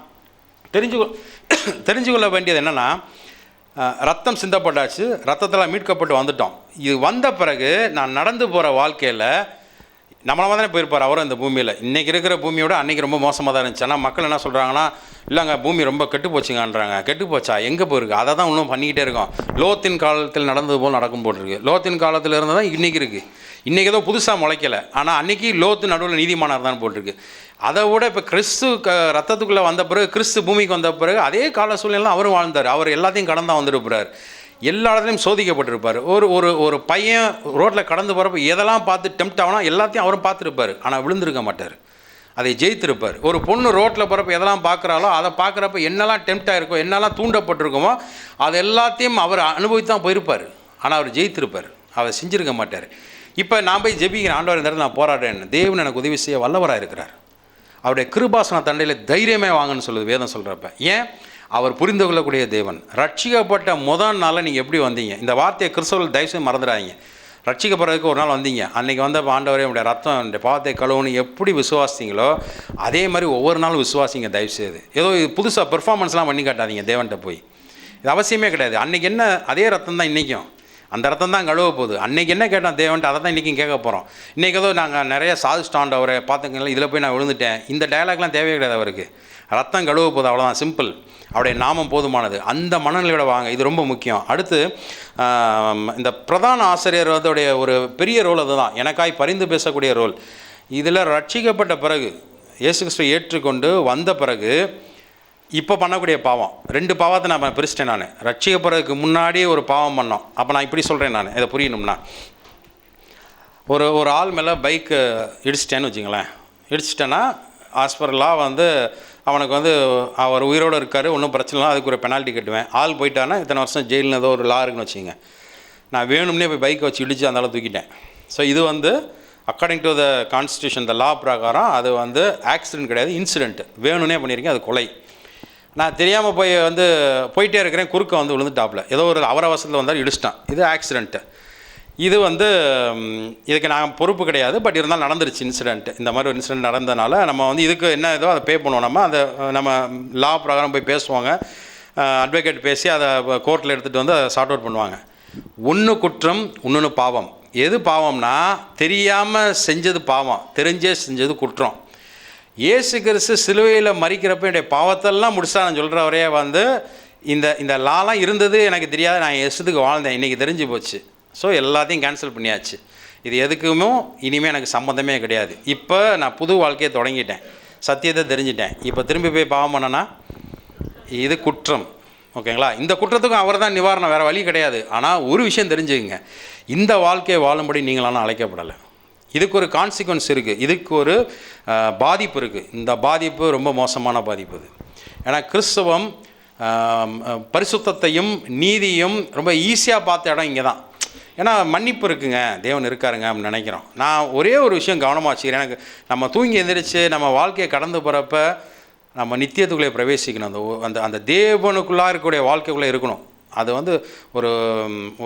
தெரிஞ்சு கொள்ள வேண்டியது என்னென்னா, ரத்தம் சிந்தப்பட்டாச்சு, ரத்தத்தில் மீட்கப்பட்டு வந்துட்டோம். இது வந்த பிறகு நான் நடந்து போகிற வாழ்க்கையில் நம்மளமாக தானே போயிருப்பார் அவரும் இந்த பூமியில். இன்றைக்கி இருக்கிற பூமியோட அன்றைக்கி ரொம்ப மோசமாக தான் இருந்துச்சு. ஆனால் மக்கள் என்ன சொல்கிறாங்கன்னா, இல்லைங்க பூமி ரொம்ப கெட்டு போச்சுங்கன்றாங்க. கெட்டு போச்சா? எங்கே போயிருக்கு? அதை தான் இன்னும் பண்ணிக்கிட்டே இருக்கோம். லோத்தின் காலத்தில் நடந்தது போல் நடக்கும் போட்டிருக்கு. லோத்தின் காலத்தில் இருந்தால் தான் இன்றைக்கி இருக்குது. இன்றைக்கி ஏதோ புதுசாக முளைக்கலை. ஆனால் அன்றைக்கி லோத்து நடுவில் நீதிமானார் தான் போட்டிருக்கு. அதை விட இப்போ கிறிஸ்து ரத்தத்துக்குள்ளே வந்த பிறகு, கிறிஸ்து பூமிக்கு வந்த பிறகு அதே கால சூழ்நிலை அவரும் வாழ்ந்தார். அவர் எல்லாத்தையும் கடந்தான் வந்துருப்பார். எல்லா இடத்துலையும் சோதிக்கப்பட்டிருப்பார். ஒரு பையன் ரோட்டில் கடந்து போகிறப்ப எதெல்லாம் பார்த்து டெம்ப்ட் ஆகனா எல்லாத்தையும் அவரும் பார்த்துருப்பார். ஆனால் விழுந்திருக்க மாட்டார், அதை ஜெயித்திருப்பார். ஒரு பொண்ணு ரோட்டில் போகிறப்ப எதெல்லாம் பார்க்குறாலோ அதை பார்க்குறப்ப என்னெல்லாம் டெம்ப்ட் ஆகிருக்கோ, என்னெல்லாம் தூண்டப்பட்டிருக்கோமோ அது எல்லாத்தையும் அவர் அனுபவித்து தான் போயிருப்பார். ஆனால் அவர் ஜெயித்திருப்பார், அவர் செஞ்சுருக்க மாட்டார். இப்போ நான் போய் ஜெபிக்கிறேன், ஆண்டவர் இந்த இடத்துல நான் போராடுறேன், தேவன் எனக்கு உதவி செய்ய வல்லவராக இருக்கிறார். அவருடைய கிருபாசன தண்டையில் தைரியமே வாங்கன்னு சொல்லுது வேதம் சொல்கிறப்ப. ஏன்? அவர் புரிந்து கொள்ளக்கூடிய தேவன். ரட்சிக்கப்பட்ட முதல் நாளில் நீங்கள் எப்படி வந்தீங்க? இந்த வார்த்தையை கிறிஸ்தவர்கள் தயவுசெய்து மறந்துடாதீங்க. ரட்சிக்கப்படுறதுக்கு ஒரு நாள் வந்தீங்க, அன்றைக்கி வந்த ஆண்டவரே உடைய ரத்தம் என்னுடைய பாவத்தை கழுவுன்னு எப்படி விசுவாசிங்களோ அதே மாதிரி ஒவ்வொரு நாளும் விசுவாசிங்க தயவுசெய்து. ஏதோ புதுசாக பெர்ஃபார்மன்ஸ்லாம் பண்ணி காட்டாதீங்க தேவன்கிட்ட போய். இது அவசியமே கிடையாது. அன்றைக்கி என்ன அதே ரத்தம் தான் இன்றைக்கும், அந்த ரத்தம் தான் கழுவ போகுது. அன்றைக்கி என்ன கேட்டோம் தேவன்ட்டு அதை தான் இன்றைக்கும் கேட்க போகிறோம். இன்றைக்கி ஏதோ நாங்கள் நிறைய சாதிச்சிட்டோம் அவரை பார்த்துங்களா, இதில் போய் நான் விழுந்துட்டேன், இந்த டயலாக்லாம் தேவையே கிடையாது. அவருக்கு ரத்தம் கழுவ போகுது, அவ்வளோதான், சிம்பிள். அவருடைய நாமம் போதுமானது. அந்த மனநிலையோட வாங்க, இது ரொம்ப முக்கியம். அடுத்து இந்த பிரதான ஆசிரியர் ஒரு பெரிய ரோல் அதுதான், எனக்காய் பரிந்து பேசக்கூடிய ரோல். இதில் ரட்சிக்கப்பட்ட பிறகு இயேசு கிறிஸ்துவை ஏற்றுக்கொண்டு வந்த பிறகு இப்போ பண்ணக்கூடிய பாவம் 2 பாவத்தை நான் பிரிச்சிட்டேன். நான் ரட்சிக்கப்படுறதுக்கு முன்னாடி ஒரு பாவம் பண்ணோம். அப்போ நான் இப்படி சொல்கிறேன், நான் இதை புரியணும்னா, ஒரு ஆள் மேலே பைக்கு இடிச்சிட்டேன்னு வச்சுங்களேன். இடிச்சிட்டேன்னா ஆஸ்பர்லாம் வந்து அவனுக்கு வந்து அவர் உயிரோடு இருக்கார், ஒன்றும் பிரச்சனை இல்லை, அதுக்கு ஒரு பெனால்ட்டி கட்டுவேன். ஆள் போயிட்டான்னா இத்தனை வருஷம் ஜெயிலில் ஏதோ ஒரு லா இருக்குன்னு வச்சுங்க. நான் வேணும்னே போய் பைக்கை வச்சு இடித்து அந்த அளவு தூக்கிட்டேன். ஸோ இது வந்து அக்கார்டிங் டு த கான்ஸ்டியூஷன், த லா பிரகாரம் அது வந்து ஆக்சிடென்ட் கிடையாது, இன்சிடென்ட். வேணும்னே பண்ணியிருக்கேன், அது கொலை. நான் தெரியாமல் போயிட்டே இருக்கிறேன், குறுக்க வந்து விழுந்துட்டாப்பில், ஏதோ ஒரு அவசரத்தில் வந்தால் இடிச்சிட்டான், இது ஆக்சிடென்ட்டு. இது வந்து இதுக்கு நான் பொறுப்பு கிடையாது, பட் இருந்தாலும் நடந்துருச்சு இன்சிடென்ட். இந்த மாதிரி ஒரு இன்சிடென்ட் நடந்ததுனால நம்ம வந்து இதுக்கு என்ன ஏதோ அதை பே பண்ணுவோம். நம்ம லா பிரகாரம் போய் பேசுவாங்க, அட்வொகேட் பேசி அதை கோர்ட்டில் எடுத்துகிட்டு வந்து அதை சார்ட் அவுட் பண்ணுவாங்க. ஒன்று குற்றம், இன்னொன்று பாவம். எது பாவம்னா தெரியாமல் செஞ்சது பாவம், தெரிஞ்சே செஞ்சது குற்றம். இயேசு கிறிஸ்து சிலுவையில் மறிக்கிறப்ப என்னுடைய பாவத்தெல்லாம் முடிச்சா நான் சொல்கிறவரே வந்து இந்த லாலாம் இருந்தது எனக்கு தெரியாது, நான் இயேசுக்கு வாழ்ந்தேன், இன்றைக்கி தெரிஞ்சு போச்சு. ஸோ எல்லாத்தையும் கேன்சல் பண்ணியாச்சு. இது எதுக்குமோ இனிமேல் எனக்கு சம்மந்தமே கிடையாது. இப்போ நான் புது வாழ்க்கையை தொடங்கிட்டேன், சத்தியத்தை தெரிஞ்சிட்டேன். இப்போ திரும்பி போய் பாவம் பண்ணனா இது குற்றம். ஓகேங்களா? இந்த குற்றத்துக்கும் அவர் தான் நிவாரணம், வேறு வழி கிடையாது. ஆனால் ஒரு விஷயம் தெரிஞ்சுக்கங்க, இந்த வாழ்க்கையை வாழும்படி நீங்களாலும் அழைக்கப்படலை. இதுக்கு ஒரு கான்சிக்வன்ஸ் இருக்குது, இதுக்கு ஒரு பாதிப்பு இருக்குது. இந்த பாதிப்பு ரொம்ப மோசமான பாதிப்பு இது. ஏன்னா கிறிஸ்தவம் பரிசுத்தத்தையும் நீதியும் ரொம்ப ஈஸியாக பார்த்த இடம் இங்கே தான். ஏன்னா மன்னிப்பு இருக்குங்க, தேவன் இருக்காருங்க அப்படின்னு நினைக்கிறோம். நான் ஒரே ஒரு விஷயம் கவனமாக வச்சுக்கிறேன், எனக்கு நம்ம தூங்கி எந்திரிச்சு நம்ம வாழ்க்கையை கடந்து போகிறப்ப நம்ம நித்தியத்துக்குள்ளே பிரவேசிக்கணும். அந்த அந்த தேவனுக்குள்ளாக இருக்கக்கூடிய வாழ்க்கைக்குள்ளே இருக்கணும். அது வந்து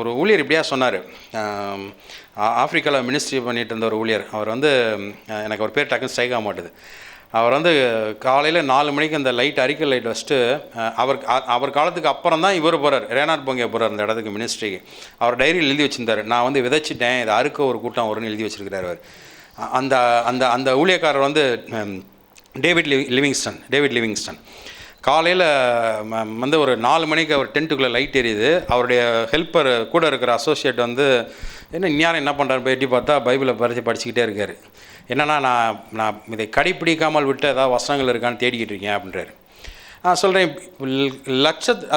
ஒரு ஊழியர் இப்படியா சொன்னார். ஆஃப்ரிக்காவில் மினிஸ்ட்ரி பண்ணிகிட்டு இருந்த ஒரு ஊழியர், அவர் வந்து எனக்கு ஒரு பேர் டக்குன்னு ஸ்ட்ரைக் ஆக மாட்டுது. அவர் வந்து காலையில் 4 மணிக்கு அந்த லைட் அரிக்கல் லைட் வச்சுட்டு அவர் காலத்துக்கு அப்புறம் தான் இவர் போகிறார், ரேனார் பொங்கே போகிறார் அந்த இடத்துக்கு மினிஸ்ட்ரிக்கு. அவர் டைரியில் எழுதி வச்சுருந்தார், நான் வந்து விதைச்சிட்டேன், இதை அறுக்க ஒரு கூட்டம் வரும்னு எழுதி வச்சுருக்கிறார் அவர். அந்த அந்த அந்த ஊழியக்காரர் வந்து டேவிட் லிவிங்ஸ்டன். காலையில் வந்து ஒரு 4 மணிக்கு அவர் டென்ட்டுக்குள்ளே லைட் எரியுது. அவருடைய ஹெல்ப்பர் கூட இருக்கிற அசோசியேட் வந்து இந்நேரம் என்ன பண்ணுறாரு போயிட்டு பார்த்தா பைபிளை படிச்சுக்கிட்டே இருக்கார். என்னென்னா நான் இதை கடைப்பிடிக்காமல் விட்டு ஏதாவது வசனங்கள் இருக்கான்னு தேடிக்கிட்டு இருக்கேன் அப்படின்றாரு. நான் சொல்கிறேன்,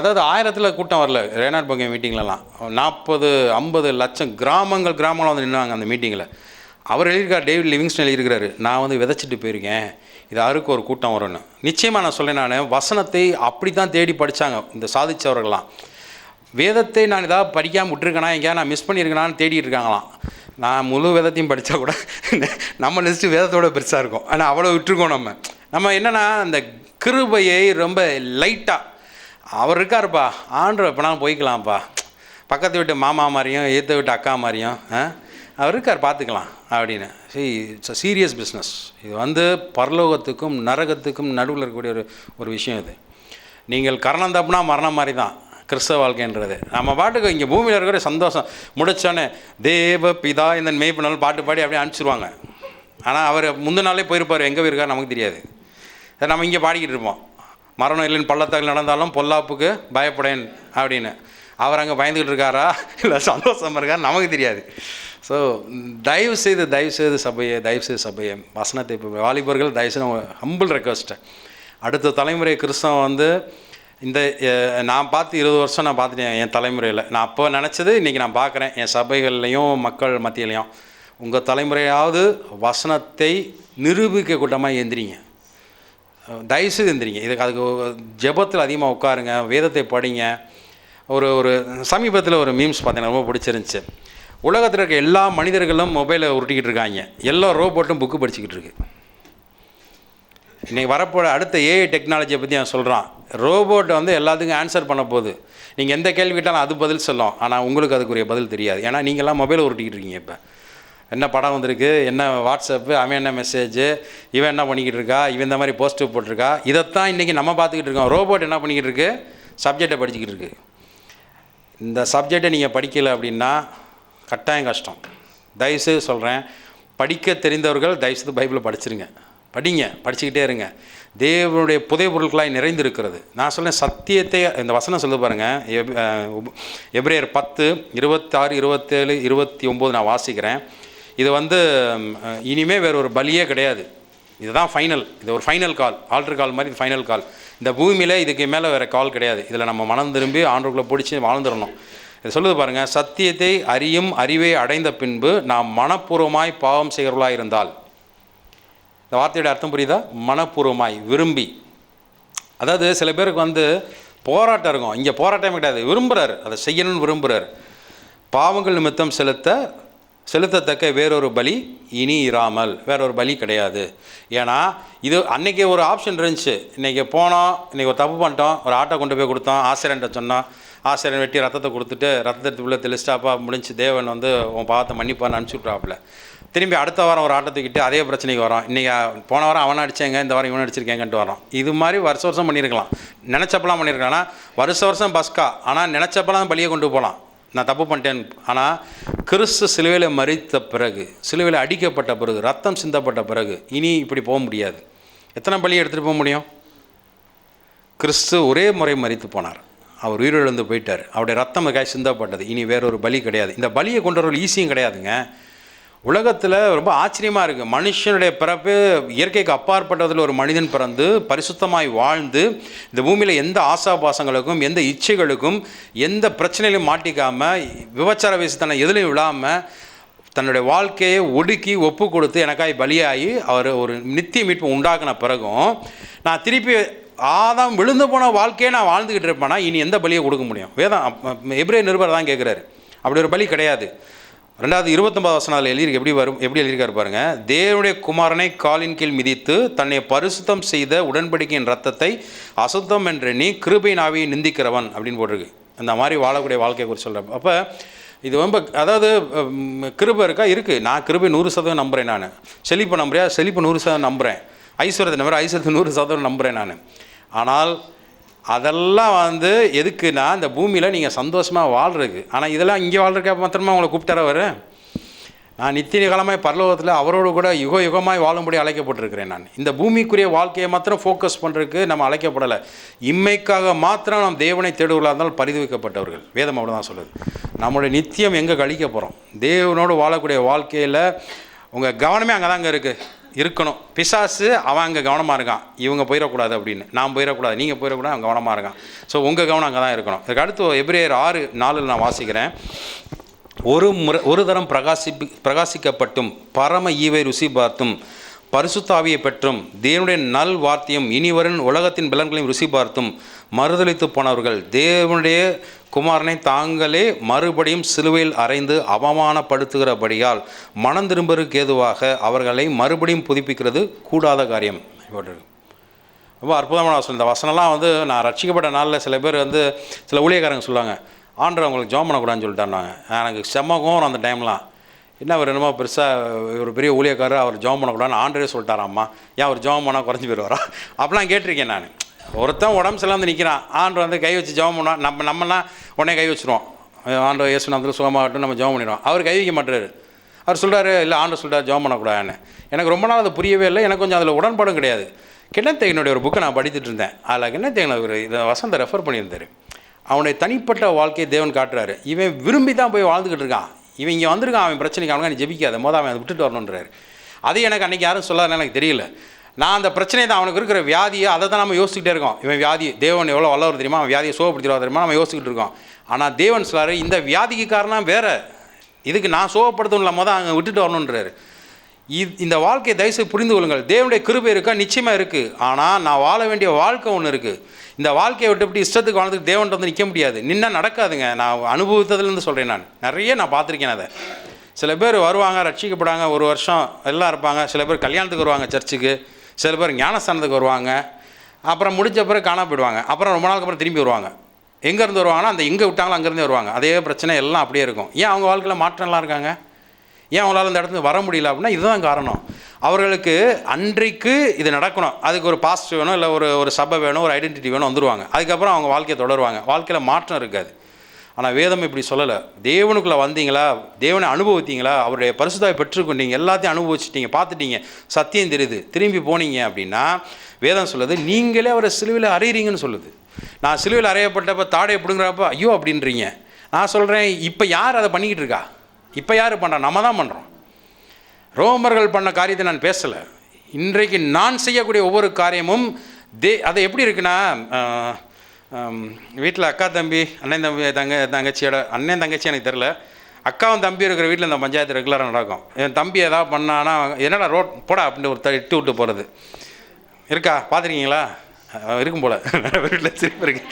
அதாவது 1000 கூட்டம் வரல ரேனார் பொங்கே மீட்டிங்லலாம், 40-50 லட்சம் கிராமங்கள் வந்து நின்னாங்க அந்த மீட்டிங்கில். அவர் எழுதியிருக்கார், டேவிட் லிவிங்ஸ்டன் எழுதியிருக்கிறாரு, நான் வந்து விதைச்சிட்டு போயிருக்கேன், இது அறுக்கு ஒரு கூட்டம் வரும்னு. நிச்சயமாக நான் சொல்கிறேன், நான் வசனத்தை அப்படி தான் தேடி படித்தாங்க இந்த சாதித்தவர்கள்லாம். வேதத்தை நான் ஏதாவது படிக்காமல் விட்டுருக்கேனா, எங்கேயா நான் மிஸ் பண்ணியிருக்கேனான்னு தேடிட்டு இருக்காங்களாம். நான் முழு வேதத்தையும் படித்தா கூட நம்ம லிஸ்ட்டு வேதத்தோட பெருசாக இருக்கும், ஆனால் அவ்வளோ விட்டுருக்கோம். நம்ம என்னென்னா அந்த கிருபையை ரொம்ப லைட்டாக, அவர் இருக்காருப்பா ஆண்டவர் எப்போனாலும் போய்க்கலாம்ப்பா, பக்கத்து வீட்டு மாமா மாதிரியும் ஏற்ற வீட்டு அக்கா மாதிரியும் அவர் இருக்கார் பார்த்துக்கலாம் அப்படின்னு. It's a serious business. இது வந்து பரலோகத்துக்கும் நரகத்துக்கும் நடுவில் இருக்கக்கூடிய ஒரு விஷயம் இது. நீங்கள் கரணம் தப்புனா மரணம் மாதிரி தான் கிறிஸ்தவ வாழ்க்கைன்றது. நம்ம பாட்டுக்கு இங்கே பூமியில் இருக்கிற சந்தோஷம் முடித்தோன்னே தேவ பிதா இந்த மேய்ப்பினாலும் பாட்டு பாடி அப்படியே அனுப்பிச்சிடுவாங்க. ஆனால் அவர் முந்தின நாளே போயிருப்பார், எங்கே போயிருக்கார் நமக்கு தெரியாது. நம்ம இங்கே பாடிக்கிட்டு இருப்போம், மரணம் இல்லைன்னு பள்ளத்தாக்கில் நடந்தாலும் பொல்லாப்புக்கு பயப்படேன் அப்படின்னு. அவர் அங்கே பயந்துக்கிட்டு இருக்காரா இல்லை சந்தோஷமாக இருக்காரு நமக்கு தெரியாது. ஸோ தயவுசெய்து சபையை வசனத்தை இப்போ வாலிபர்கள் தயவுசெய்து ஹம்பிள் ரெக்வஸ்ட்டு, அடுத்த தலைமுறை கிறிஸ்தவம் வந்து இந்த நான் பார்த்து 20 வருஷம் நான் பார்த்துட்டேன் என் தலைமுறையில். நான் அப்போ நினச்சது இன்றைக்கி நான் பார்க்குறேன் என் சபைகள்லையும் மக்கள் மத்தியிலையும். உங்கள் தலைமுறையாவது வசனத்தை நிரூபிக்க கூட்டமாக எந்திரிங்க, தயவுசெய்து எந்திரிங்க. அதுக்கு ஜெபத்தில் அதிகமாக உட்காருங்க, வேதத்தை படிங்க. ஒரு சமீபத்தில் ஒரு மீம்ஸ் பார்த்தீங்கன்னா ரொம்ப பிடிச்சிருந்துச்சு. உலகத்தில் இருக்க எல்லா மனிதர்களும் மொபைலை உருட்டிக்கிட்டு இருக்காங்க, எல்லா ரோபோட்டும் புக்கு படிச்சுக்கிட்டு இருக்கு. இன்றைக்கி வரப்போகிற அடுத்த ஏஐ டெக்னாலஜியை பற்றி நான் சொல்கிறான். ரோபோட் வந்து எல்லாத்துக்கும் ஆன்சர் பண்ண போகுது. நீங்கள் எந்த கேள்வி கேட்டாலும் அது பதில் சொல்லும், ஆனால் உங்களுக்கு அதுக்குரிய பதில் தெரியாது. ஏன்னா நீங்கள்லாம் மொபைலை உருட்டிக்கிட்டு இருக்கீங்க. இப்போ என்ன படம் வந்திருக்கு, என்ன வாட்ஸ்அப்பு, அவன் என்ன மெசேஜு, இவன் என்ன பண்ணிக்கிட்டு இருக்கா, இவன் இந்த மாதிரி போஸ்ட்டு போட்டிருக்கா, இதைத்தான் இன்றைக்கி நம்ம பார்த்துக்கிட்டு இருக்கோம். ரோபோட் என்ன பண்ணிக்கிட்டு இருக்கு, சப்ஜெக்டை படிச்சுக்கிட்டு இருக்குது. இந்த சப்ஜெக்டை நீங்கள் படிக்கலை அப்படின்னா கட்டாயம் கஷ்டம். தயவுசெய்து சொல்கிறேன், படிக்க தெரிந்தவர்கள் தயவுசெய்து பைபிளை படிச்சிருங்க, படிச்சுக்கிட்டே இருங்க. தேவனுடைய புதை பொருட்களாய் நிறைந்திருக்கிறது. நான் சொல்கிறேன் சத்தியத்தை, இந்த வசனம் சொல்ல பாருங்கள், எபிரேயர் 10, 26, 27, 29 நான் வாசிக்கிறேன். இது வந்து இனிமேல் வேறு ஒரு பலியே கிடையாது. இதுதான் ஃபைனல், இது ஒரு ஃபைனல் கால், ஆல்டர் கால் மாதிரி ஃபைனல் கால். இந்த பூமியில் இதுக்கு மேலே வேறு கால் கிடையாது. இதில் நம்ம மனம் திரும்பி ஆண்டவர்களை பிடிச்சி வாழ்ந்துடணும். இது சொல்லுது பாருங்கள், சத்தியத்தை அறியும் அறிவை அடைந்த பின்பு நாம் மனப்பூர்வமாய் பாவம் செய்கிறவர்களாக இருந்தால். இந்த வார்த்தையோட அர்த்தம் புரியுதா? மனப்பூர்வமாய், விரும்பி. அதாவது சில பேருக்கு வந்து போராட்டம் இருக்கும், இங்கே போராட்டம் கிடையாது, விரும்புகிறார், அதை செய்யணும்னு விரும்புகிறார். பாவங்கள் நிமித்தம் செலுத்தத்தக்க வேறொரு பலி இனி இராமல், வேறொரு பலி கிடையாது. ஏன்னா இது அன்றைக்கி ஒரு ஆப்ஷன் இருந்துச்சு. இன்றைக்கி போனோம், இன்றைக்கி ஒரு தப்பு பண்ணிட்டோம், ஒரு ஆட்டோ கொண்டு போய் கொடுத்தோம், ஆசிரியர்கிட்ட சொன்னோம், ஆசிரியர் வெட்டி ரத்தத்தை கொடுத்துட்டு ரத்தத்தை உள்ள தெளிச்சிட்டாப்பா முடிஞ்சு, தேவன் வந்து உன் பாவத்தை மன்னிப்பான்னு அனுப்பிச்சி விட்றாப்புல. திரும்பி அடுத்த வாரம் ஒரு ஆட்டத்துக்கிட்டு அதே பிரச்சனைக்கு வரோம். இன்றைக்கி போன வாரம் அவனை அடித்தேங்க, இந்த வாரம் இவனை அடிச்சிருக்கேங்கன்ட்டு வரோம். இது மாதிரி வருஷம் பண்ணியிருக்கலாம், நினச்சப்பெல்லாம் பண்ணியிருக்கலாம். ஆனால் வருஷம் பஸ்கா, ஆனால் நினச்சப்பெல்லாம் பலியை கொண்டு போகலாம், நான் தப்பு பண்ணிட்டேன். ஆனால் கிறிஸ்து சிலுவையில் மரித்த பிறகு, சிலுவையில் அடிக்கப்பட்ட பிறகு, ரத்தம் சிந்தப்பட்ட பிறகு இனி இப்படி போக முடியாது. எத்தனை பலியை எடுத்துகிட்டு போக முடியும்? கிறிஸ்து ஒரே முறை மரித்து போனார், அவர் உயிரிழந்து போயிட்டார், அவருடைய ரத்தம் காய் சிந்தப்பட்டது, இனி வேறொரு பலி கிடையாது. இந்த பலியை கொண்டு வரவர்கள் ஈஸியும் கிடையாதுங்க. உலகத்தில் ரொம்ப ஆச்சரியமாக இருக்குது. மனுஷனுடைய பிறப்பு இயற்கைக்கு அப்பாற்பட்டதில் ஒரு மனிதன் பிறந்து பரிசுத்தமாய் வாழ்ந்து இந்த பூமியில் எந்த ஆசாபாசங்களுக்கும் எந்த இச்சைகளுக்கும் எந்த பிரச்சனையிலும் மாட்டிக்காமல் விபச்சார வயசுத்தனை எதுலையும் விழாமல் தன்னுடைய வாழ்க்கையை ஒடுக்கி ஒப்பு கொடுத்து எனக்காய் பலியாகி அவர் ஒரு நித்திய மீட்பு உண்டாக்கின பிறகும் நான் திருப்பி ஆதாம் விழுந்து போன வாழ்க்கையை நான் வாழ்ந்துக்கிட்டு இருப்பேன்னா இனி எந்த பலியை கொடுக்க முடியும்? வேதம் எபிரேய நிருபர் தான் கேட்குறாரு. அப்படி ஒரு பலி கிடையாது. 2:29 எப்படி எழுதியிருக்காரு பாருங்க. தேவனுடைய குமாரனை காலின் கீழ் மிதித்து தன்னை பரிசுத்தம் செய்த உடன்படிக்கையின் ரத்தத்தை அசுத்தம் என்று நீ கிருபையின் ஆவியை நிந்திக்கிறவன் அப்படின்னு போட்டிருக்கு. இந்த மாதிரி வாழக்கூடிய வாழ்க்கையை குறித்து சொல்கிறேன். அப்போ இது ரொம்ப, அதாவது கிருபை இருக்கா? இருக்குது. நான் கிருபை 100% நம்புகிறேன். நான் செழிப்பை நம்புறியா? செழிப்பு 100% நம்புகிறேன். ஐஸ்வர்யத்தை நம்புகிறேன், ஐஸ்வர்யத்தை 100% நம்புகிறேன் நான். ஆனால் அதெல்லாம் வந்து எதுக்குன்னா இந்த பூமியில் நீங்கள் சந்தோஷமாக வாழ்றதுக்கு. ஆனால் இதெல்லாம் இங்கே வாழ்றதுக்கு மாத்திரமா உங்களை கூப்பிட்டார வர. நான் நித்திய காலமாய் பரலோகத்தில் அவரோடு கூட யுகமாய் வாழும்படி அழைக்கப்பட்டிருக்கிறேன். நான் இந்த பூமிக்குரிய வாழ்க்கையை மாத்திரம் ஃபோக்கஸ் பண்ணுறதுக்கு நம்ம அழைக்கப்படலை. இம்மைக்காக மாத்திரம் நாம் தேவனை தேடுவதாக இருந்தால் பரிந்துரைக்கப்பட்டவர்கள். வேதம் அப்படி தான் சொல்லுது. நம்மளுடைய நித்தியம் எங்கே கழிக்க போகிறோம்? தேவனோடு வாழக்கூடிய வாழ்க்கையில் உங்கள் கவனமே அங்கே தாங்க இருக்கணும். பிசாசு அவன் அங்கே கவனமாக இருக்கான், இவங்க போயிடக்கூடாது அப்படின்னு, நான் போயிடக்கூடாது, நீங்கள் போயிடக்கூடாது, அவன் கவனமாக இருக்கான். ஸோ உங்கள் கவனம் அங்கே தான் இருக்கணும். இதுக்கு அடுத்து எபிரேயர் 6:4 நான் வாசிக்கிறேன். ஒரு தரம் பிரகாசிக்கப்பட்டும் பரம ஈவை ருசி பார்த்தும் பரிசுத்தாவியை பெற்றும் தேவனுடைய நல் வார்த்தையும் இனிவரும் உலகத்தின் பலன்களையும் ருசி பார்த்தும் மறுதலித்து போனவர்கள் தேவனுடைய குமாரனை தாங்களே மறுபடியும் சிலுவையில் அறைந்து அவமானப்படுத்துகிறபடியால் மனம் திரும்புவதற்கு ஏதுவாக அவர்களை மறுபடியும் புதுப்பிக்கிறது கூடாத காரியம். ரொம்ப அற்புதமான வசனம். இந்த வசனம்லாம் வந்து நான் ரட்சிக்கப்பட்ட நாளில் சில பேர் வந்து சில ஊழியக்காரங்க சொல்லுவாங்க, ஆண்டவர் அவங்களுக்கு ஜெபம் பண்ணக்கூடாதுன்னு சொல்லிட்டாருனாங்க. எனக்கு செம்மகம் அந்த டைம்லாம் என்ன அவர் என்னமோ பெருசாக ஒரு பெரிய ஊழியக்காரர் அவர் ஜெபம் பண்ணக்கூடாதுன்னு ஆண்டரே சொல்லிட்டாராம்மா, ஏன் அவர் ஜெபம் பண்ணால் குறைஞ்சி போயிடுவாரா அப்படிலாம் கேட்டிருக்கேன் நான். ஒருத்தன் உடம்பு சில வந்து நிற்கிறான், ஆண்டவர் வந்து கை வச்சு ஜெபம் பண்ணுவான். நம்மலாம் உடனே கை வச்சுருவோம், ஆண்டவர் இயேசு நாமத்தில் சுகமாகட்டும் நம்ம ஜெபம் பண்ணிடுவோம். அவர் கை வைக்க மாட்டார். அவர் சொல்கிறாரு இல்லை ஆண்டவர் சொல்கிறார் ஜெபம் பண்ணக்கூடாதுன்னு. எனக்கு ரொம்ப நாள் அது புரியவே இல்லை, எனக்கு கொஞ்சம் அதில் உடன்பாடும் கிடையாது. கிண்ணத்தேகனுடைய ஒரு புக்கை நான் படித்துட்டு இருந்தேன். அதில் கிண்ணத்தேகன் ஒரு இதை வசந்த ரெஃபர் பண்ணியிருந்தார். அவனுடைய தனிப்பட்ட வாழ்க்கையை தேவன் காட்டுறாரு. இவன் விரும்பி தான் போய் வாழ்ந்துக்கிட்டு இருக்கான், இவன் இங்கே வந்திருக்கான், அவன் பிரச்சனைக்கு அவனுக்கு நீ ஜெபிக்காத, அவன் அதை விட்டுட்டு வரணுன்றாரு. அது எனக்கு அன்றைக்கி யாரும் சொல்லாதுன்னு எனக்கு தெரியல. நான் அந்த பிரச்சனை தான், அவனுக்கு இருக்கிற வியாதியை அதை தான் நம்ம யோசிச்சுக்கிட்டே இருக்கோம். இவன் வியாதி தேவன் எவ்வளோ வல்லவர் தெரியுமா, அவன் வியாதியை சுகப்படுத்திடுவா தெரியுமா, நம்ம யோசிச்சுக்கிட்டு இருக்கோம். ஆனால் தேவன் சொல்லாரு இந்த வியாதிக்கு காரணம் வேறு, இதுக்கு நான் சுகப்படுத்தணும் இல்லாமல் தான் அங்கே விட்டுட்டு வரணுன்றாரு. இந்த வாழ்க்கையை தயவுசெய்து புரிந்து கொள்ளுங்கள். தேவனுடைய கிருபை இருக்கா? நிச்சயமாக இருக்குது. ஆனால் நான் வாழ வேண்டிய வாழ்க்கை ஒன்று இருக்குது. இந்த வாழ்க்கையை விட்டு இப்படி இஷ்டத்துக்கு வாழ்ந்துக்கு தேவன்ட்டு வந்து நிற்க முடியாது, நின்னா நடக்காதுங்க. நான் அனுபவித்ததுலேருந்து சொல்கிறேன். நான் பார்த்துருக்கேன் அதை. சில பேர் வருவாங்க, ரட்சிக்கப்படுவாங்க, ஒரு வருஷம் எல்லாம் இருப்பாங்க. சில பேர் கல்யாணத்துக்கு வருவாங்க சர்ச்சுக்கு, சில பேர் ஞானஸ்தானத்துக்கு வருவாங்க, அப்புறம் முடிஞ்ச பிறகு காணா போயிடுவாங்க. அப்புறம் ரொம்ப நாளுக்கு அப்புறம் திரும்பி வருவாங்க. எங்கேருந்து வருவாங்கன்னா அந்த எங்கே விட்டாங்களோ அங்கேருந்தே வருவாங்க. அதே பிரச்சனை எல்லாம் அப்படியே இருக்கும். ஏன் அவங்க வாழ்க்கையில் மாற்றம்லாம் இருக்காங்க? ஏன் அவங்களால இந்த இடத்துல வர முடியல அப்படின்னா இதுதான் காரணம். அவர்களுக்கு அன்றைக்கு இது நடக்கணும், அதுக்கு ஒரு பாஸ்ட் வேணும், இல்லை ஒரு சபை வேணும், ஒரு ஐடென்டிட்டி வேணும், வந்துடுவாங்க. அதுக்கப்புறம் அவங்க வாழ்க்கையை தொடருவாங்க. வாழ்க்கையில் மாற்றம் இருக்காது. ஆனால் வேதம் இப்படி சொல்லலை. தேவனுக்குள்ளே வந்தீங்களா, தேவனை அனுபவித்தீங்களா, அவருடைய பரிசுத்தாவை பெற்றுக்கொண்டீங்க, எல்லாத்தையும் அனுபவிச்சிட்டீங்க, பார்த்துட்டீங்க, சத்தியம் தெரியுது, திரும்பி போனீங்க அப்படின்னா வேதம் சொல்லுது நீங்களே அவரை சிலுவையில் அறையிறீங்கன்னு சொல்லுது. நான் சிலுவையில் அறையப்பட்டப்போ தாடை பிடுங்குறப்ப ஐயோ அப்படின்றீங்க. நான் சொல்கிறேன், இப்போ யார் அதை பண்ணிக்கிட்டு இருக்கா? இப்போ யார் பண்ணுறா? நம்ம தான் பண்ணுறோம். ரோமர்கள் பண்ண காரியத்தை நான் பேசலை. இன்றைக்கு நான் செய்யக்கூடிய ஒவ்வொரு காரியமும் அது எப்படி இருக்குன்னா, வீட்டில் அக்கா தம்பி அண்ணன் தம்பி தங்கச்சியோட அண்ணன் தங்கச்சி எனக்கு தெரில, அக்காவும் தம்பி இருக்கிற வீட்டில் இந்த பஞ்சாயத்து ரெகுலராக நடக்கும். என் தம்பி எதாவது பண்ணான்னா என்னடா ரோட் போடா அப்படின்னு ஒரு இட்டு விட்டு போகிறது இருக்கா, பார்த்துருக்கீங்களா? இருக்கும் போல் நிறைய வீட்டில் சிரிப்பு இருக்கு.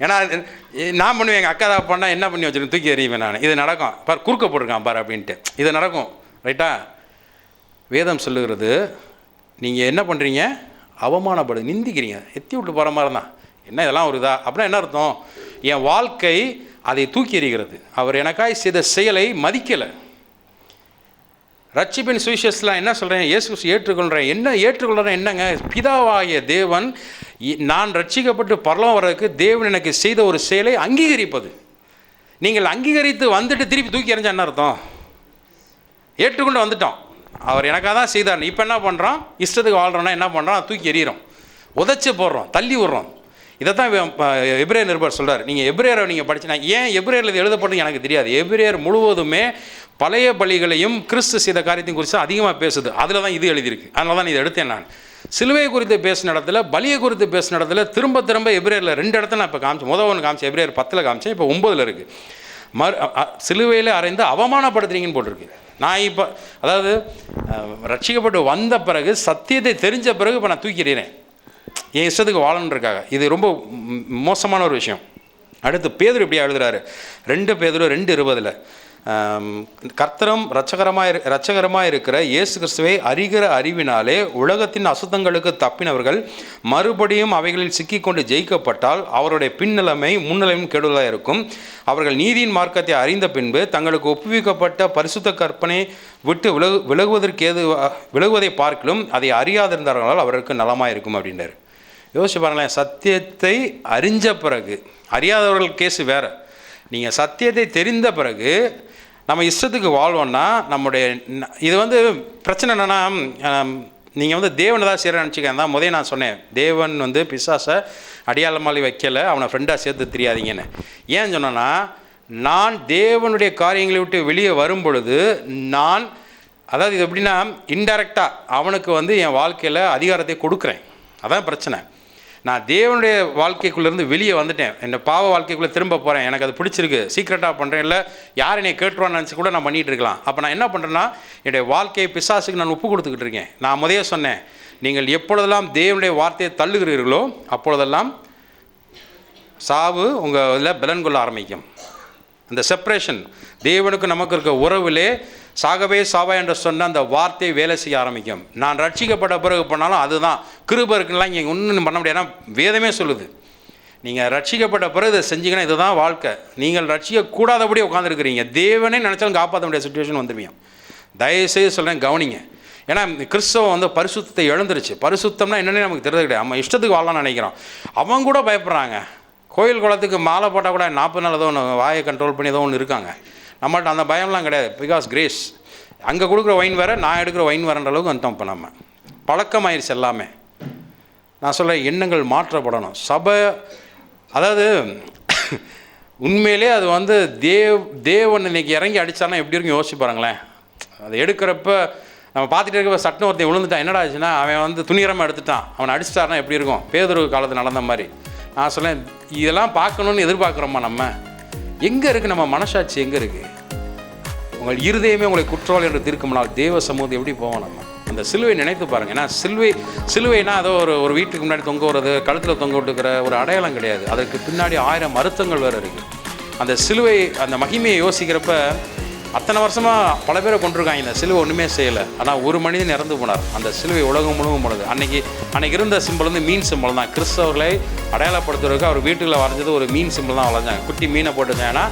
ஏன்னா நான் பண்ணுவேன், எங்கள் அக்கா தான் பண்ணால் என்ன பண்ணி வச்சுருக்கேன், தூக்கி எறிவேன் நான். இது நடக்கும் பார், குறுக்க போட்டிருக்கான் பார் அப்படின்ட்டு இது நடக்கும். ரைட்டா? வேதம் சொல்லுகிறது, நீங்கள் என்ன பண்ணுறீங்க, அவமானப்படு நிந்திக்கிறீங்க, எத்தி விட்டு போகிற மாதிரி தான். என்ன இதெல்லாம் ஒரு இதா அப்படின்னா என்ன அர்த்தம்? என் வாழ்க்கை அதை தூக்கி எறிகிறது. அவர் எனக்காய் செய்த செயலை மதிக்கலை. ரட்சிப்பின் சுவிசேஷத்தில் என்ன சொல்கிறேன், இயேசு ஏற்றுக்கொள்கிறேன். என்ன ஏற்றுக்கொள்கிறேன் என்னங்க, பிதாவாகிய தேவன் நான் ரட்சிக்கப்பட்டு பரலோகம் வர்றதுக்கு தேவன் எனக்கு செய்த ஒரு செயலை அங்கீகரிப்பது. நீங்கள் அங்கீகரித்து வந்துட்டு திருப்பி தூக்கி எறிஞ்சா என்ன அர்த்தம்? ஏற்றுக்கொண்டு வந்துட்டோம், அவர் எனக்காக தான் செய்தார். இப்போ என்ன பண்ணுறோம், இஷ்டத்துக்கு வாழ்கிறோன்னா என்ன பண்ணுறோம், தூக்கி எறிகிறோம், உதச்சி போடுறோம், தள்ளி விடுறோம். இதைத்தான் எபிரேயர் நிருபர் சொல்கிறார். நீங்கள் எபிரேயரை நீங்கள் படிச்சுனா, ஏன் எபிரேயரில் இது எழுதப்பட்டது எனக்கு தெரியாது. எபிரேயர் முழுவதுமே பழைய பலிகளையும் கிறிஸ்து செய்த காரியத்தையும் குறித்து அதிகமாக பேசுது. அதில் தான் இது எழுதியிருக்கு. அதனால தான் இதை எடுத்தேன் நான். சிலுவையை குறித்து பேசின இடத்துல, பலியை குறித்து பேசின இடத்துல திரும்ப திரும்ப எபிரேயரில் 2 இடத்துல நான் இப்போ காமிச்சேன். முதல் ஒன்று காமிச்சேன், எபிரேயர் 10 காமிச்சேன், இப்போ 9 இருக்குது. சிலுவையில் அறைந்து அவமானப்படுத்துறீங்கன்னு போட்டிருக்கு. நான் இப்போ அதாவது ரட்சிக்கப்பட்டு வந்த பிறகு, சத்தியத்தை தெரிஞ்ச பிறகு இப்போ நான் தூக்கிறேன் என் இஷ்டத்துக்கு வாழணுன்றக்காக. இது ரொம்ப மோசமான ஒரு விஷயம். அடுத்து பேதுரு இப்படியா எழுதுறாரு, 2 பேதுரு 2:20, கர்த்தரும் இரட்சகரமாக இருக்கிற இயேசு கிறிஸ்துவை அறிகிற அறிவினாலே உலகத்தின் அசுத்தங்களுக்கு தப்பினவர்கள் மறுபடியும் அவைகளில் சிக்கிக்கொண்டு ஜெயிக்கப்பட்டால் அவருடைய பின்னிலைமை முன்னிலையும் கெடுதலாக இருக்கும். அவர்கள் நீதியின் மார்க்கத்தை அறிந்த பின்பு தங்களுக்கு ஒப்புவிக்கப்பட்ட பரிசுத்த கற்பனை விட்டு விலகுவதை பார்க்கலும் அதை அறியாதிருந்தார்களால் அவருக்கு நலமாக இருக்கும் அப்படின்றார். யோசிச்சு பாருங்களேன், சத்தியத்தை அறிஞ்ச பிறகு, அறியாதவர்கள் கேஸு வேறு, நீங்கள் சத்தியத்தை தெரிந்த பிறகு நம்ம இஷ்டத்துக்கு வாழ்வோன்னா நம்முடைய இது பிரச்சனை என்னென்னா, நீங்கள் தேவனை தான் செய்கிற நினச்சிக்க தான் முதல்ல நான் சொன்னேன், தேவன் பிசாசை அடியாளமாளி வைக்கலை, அவனை ஃப்ரெண்டாக சேர்த்து தெரியாதீங்கன்னு. ஏன் சொன்னேன்னா, நான் தேவனுடைய காரியங்களை விட்டு வெளியே வரும் பொழுது நான், அதாவது இது எப்படின்னா இன்டைரக்டாக அவனுக்கு என் வாழ்க்கையில் அதிகாரத்தை கொடுக்குறேன். அதான் பிரச்சனை. நான் தேவனுடைய வாழ்க்கைக்குள்ளேருந்து வெளியே வந்துட்டேன், என் பாவ வாழ்க்கைக்குள்ளே திரும்ப போகிறேன், எனக்கு அது பிடிச்சிருக்கு, சீக்ரெட்டாக பண்ணுறேன், இல்லை யார் என்னை கேட்டுருவான்னு நினச்சி கூட நான் பண்ணிகிட்டு இருக்கலாம். அப்போ நான் என்ன பண்ணுறேன்னா, என்னுடைய வாழ்க்கையை பிசாசுக்கு நான் ஒப்பு கொடுத்துக்கிட்டு இருக்கேன். நான் முதலே சொன்னேன், நீங்கள் எப்பொழுதெல்லாம் தேவனுடைய வார்த்தையை தள்ளுகிறீர்களோ அப்பொழுதெல்லாம் சாவு உங்கள் இதில் பலன் கொள்ள ஆரம்பிக்கும். அந்த செப்பரேஷன், தேவனுக்கு நமக்கு இருக்க உறவிலே சாகவே சாவா என்று சொன்ன அந்த வார்த்தை வேலை செய்ய ஆரம்பிக்கும். நான் ரட்சிக்கப்பட்ட பிறகு பண்ணாலும் அதுதான் கிருபை இருக்குன்னா இங்கே ஒன்றும் பண்ண முடியாது. வேதமே சொல்லுது, நீங்கள் ரட்சிக்கப்பட்ட பிறகு இதை செஞ்சீங்கன்னா இதுதான் வாழ்க்கை. நீங்கள் ரட்சிக்கக்கூடாதபடி உட்காந்துருக்கிறீங்க, தேவனே நினச்சாலும் காப்பாற்ற முடியாத சுச்சுவேஷன் வந்துடுவீங்க. தயவுசெய்து சொல்கிறேன், கவனிங்க. ஏன்னா கிறிஸ்தவம் பரிசுத்தத்தை இழந்துருச்சு. பரிசுத்தம்னா என்னென்னு நமக்கு தெரியாது கிடையாது. நம்ம இஷ்டத்துக்கு வாழலாம்னு நினைக்கிறோம். அவங்க கூட பயப்படுறாங்க. கோயில் குளத்துக்கு மாலை போட்டால் கூட 40 நாள் ஏதோ ஒன்று வாயை கண்ட்ரோல் பண்ணி ஏதோ ஒன்று இருக்காங்க. நம்மள்ட்ட அந்த பயம்லாம் கிடையாது. Because grace. அங்கே கொடுக்குற ஒயின் வேறு, நான் எடுக்கிற ஒயின் வேறுன்ற அளவுக்கு வந்துட்டோம். இப்போ நம்ம பழக்கமாயிருச்சு எல்லாமே. நான் சொல்கிறேன், எண்ணங்கள் மாற்றப்படணும். சபை அதாவது உண்மையிலே அது தேவன் இன்னைக்கு இறங்கி அடித்தானா எப்படி இருக்கும் யோசிச்சு பாருங்களேன். அதை எடுக்கிறப்ப நம்ம பார்த்துட்டு இருக்க சட்டம் ஒருத்தன் விழுந்துட்டான், என்னடா ஆச்சுன்னா அவன் துணிகரமாக எடுத்துட்டான், அவனை அடிச்சிட்டாருன்னா எப்படி இருக்கும்? பேதுரு காலத்தில் நடந்த மாதிரி. நான் சொல்லேன், இதெல்லாம் பார்க்கணுன்னு எதிர்பார்க்குறோமா? நம்ம எங்கே இருக்குது? நம்ம மனசாட்சி எங்கே இருக்குது? உங்கள் இருதயமே உங்களை குற்றவாளி என்று தீர்க்கும்னால் தேவ சமூகத்தை எப்படி போவோம்? நம்ம அந்த சிலுவை நினைத்து பாருங்கள். ஏன்னா சிலுவைனா அதோ ஒரு வீட்டுக்கு முன்னாடி தொங்க விடுறது, கழுத்தில் தொங்க விட்டுக்கிற ஒரு அடையாளம் கிடையாது. அதற்கு பின்னாடி 1000 அர்த்தங்கள் வேறு இருக்குது. அந்த சிலுவை அந்த மகிமையை யோசிக்கிறப்ப அத்தனை வருஷமாக பல பேரை கொண்டிருக்காங்க. இந்த சிலுவை ஒன்றுமே செய்யலை, ஆனால் ஒரு மனிதன் இறந்து போனார். அந்த சிலுவை உலகம் முழுவதும் போனது. அன்னைக்கு இருந்த சிம்பிள் மீன் சிம்பிள் தான். கிறிஸ்தவர்களை அடையாளப்படுத்துறதுக்கு அவர் வீட்டுக்குள்ள வரைஞ்சது ஒரு மீன் சிம்பிள் தான் வரைஞ்சாங்க. குட்டி மீனை போட்டுருந்தாங்க. ஏன்னா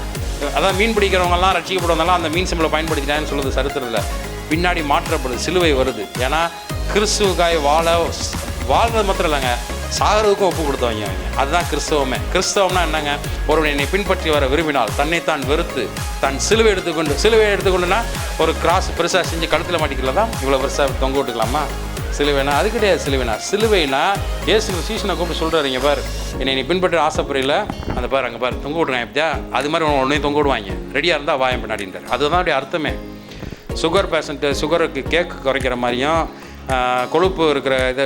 அதான் மீன் பிடிக்கிறவங்கலாம் ரட்சிக்கப்படுவதெல்லாம் அந்த மீன் சிம்பிளை பயன்படுத்திட்டாங்கன்னு சொல்லுது சரித்திரத்தில். பின்னாடி மாற்றப்படுது, சிலுவை வருது. ஏன்னா கிறிஸ்துவுக்காய் வாழ்றது மாத்திரம் இல்லைங்க, சாகிறதுக்கும் ஒப்பு கொடுத்தவங்க அவங்க. அதுதான் கிறிஸ்தவமே. கிறிஸ்தவம்னா என்னங்க? ஒருவன் என்னை பின்பற்றி வர விரும்பினால் தன்னைத்தான் வெறுத்து தன் சிலுவை எடுத்துக்கொண்டுனா ஒரு கிராஸ் பெருசாக செஞ்சு கழுத்தில் மாட்டிக்கல தான் இவ்வளோ பெருசாக தொங்க விட்டுக்கலாமா? சிலுவைனா அது கிடையாது. சிலுவைனா இயேசு சீசனை கூப்பிட்டு சொல்கிறாரு, இங்கே பார், என்னை நீ பின்பற்றி ஆசைப்படையில் அந்த பார் அங்கே பார் தொங்க விட்றாங்க எப்படியா, அது மாதிரி உடனே தொங்க விடுவாங்க. ரெடியாக இருந்தால் வாயம் பின்னாடின்றார். அதுதான் அப்படி அர்த்தமே. சுகர் பேஷண்ட்டு சுகருக்கு கேக்கு குறைக்கிற மாதிரியும் கொழுப்பு இருக்கிற இதை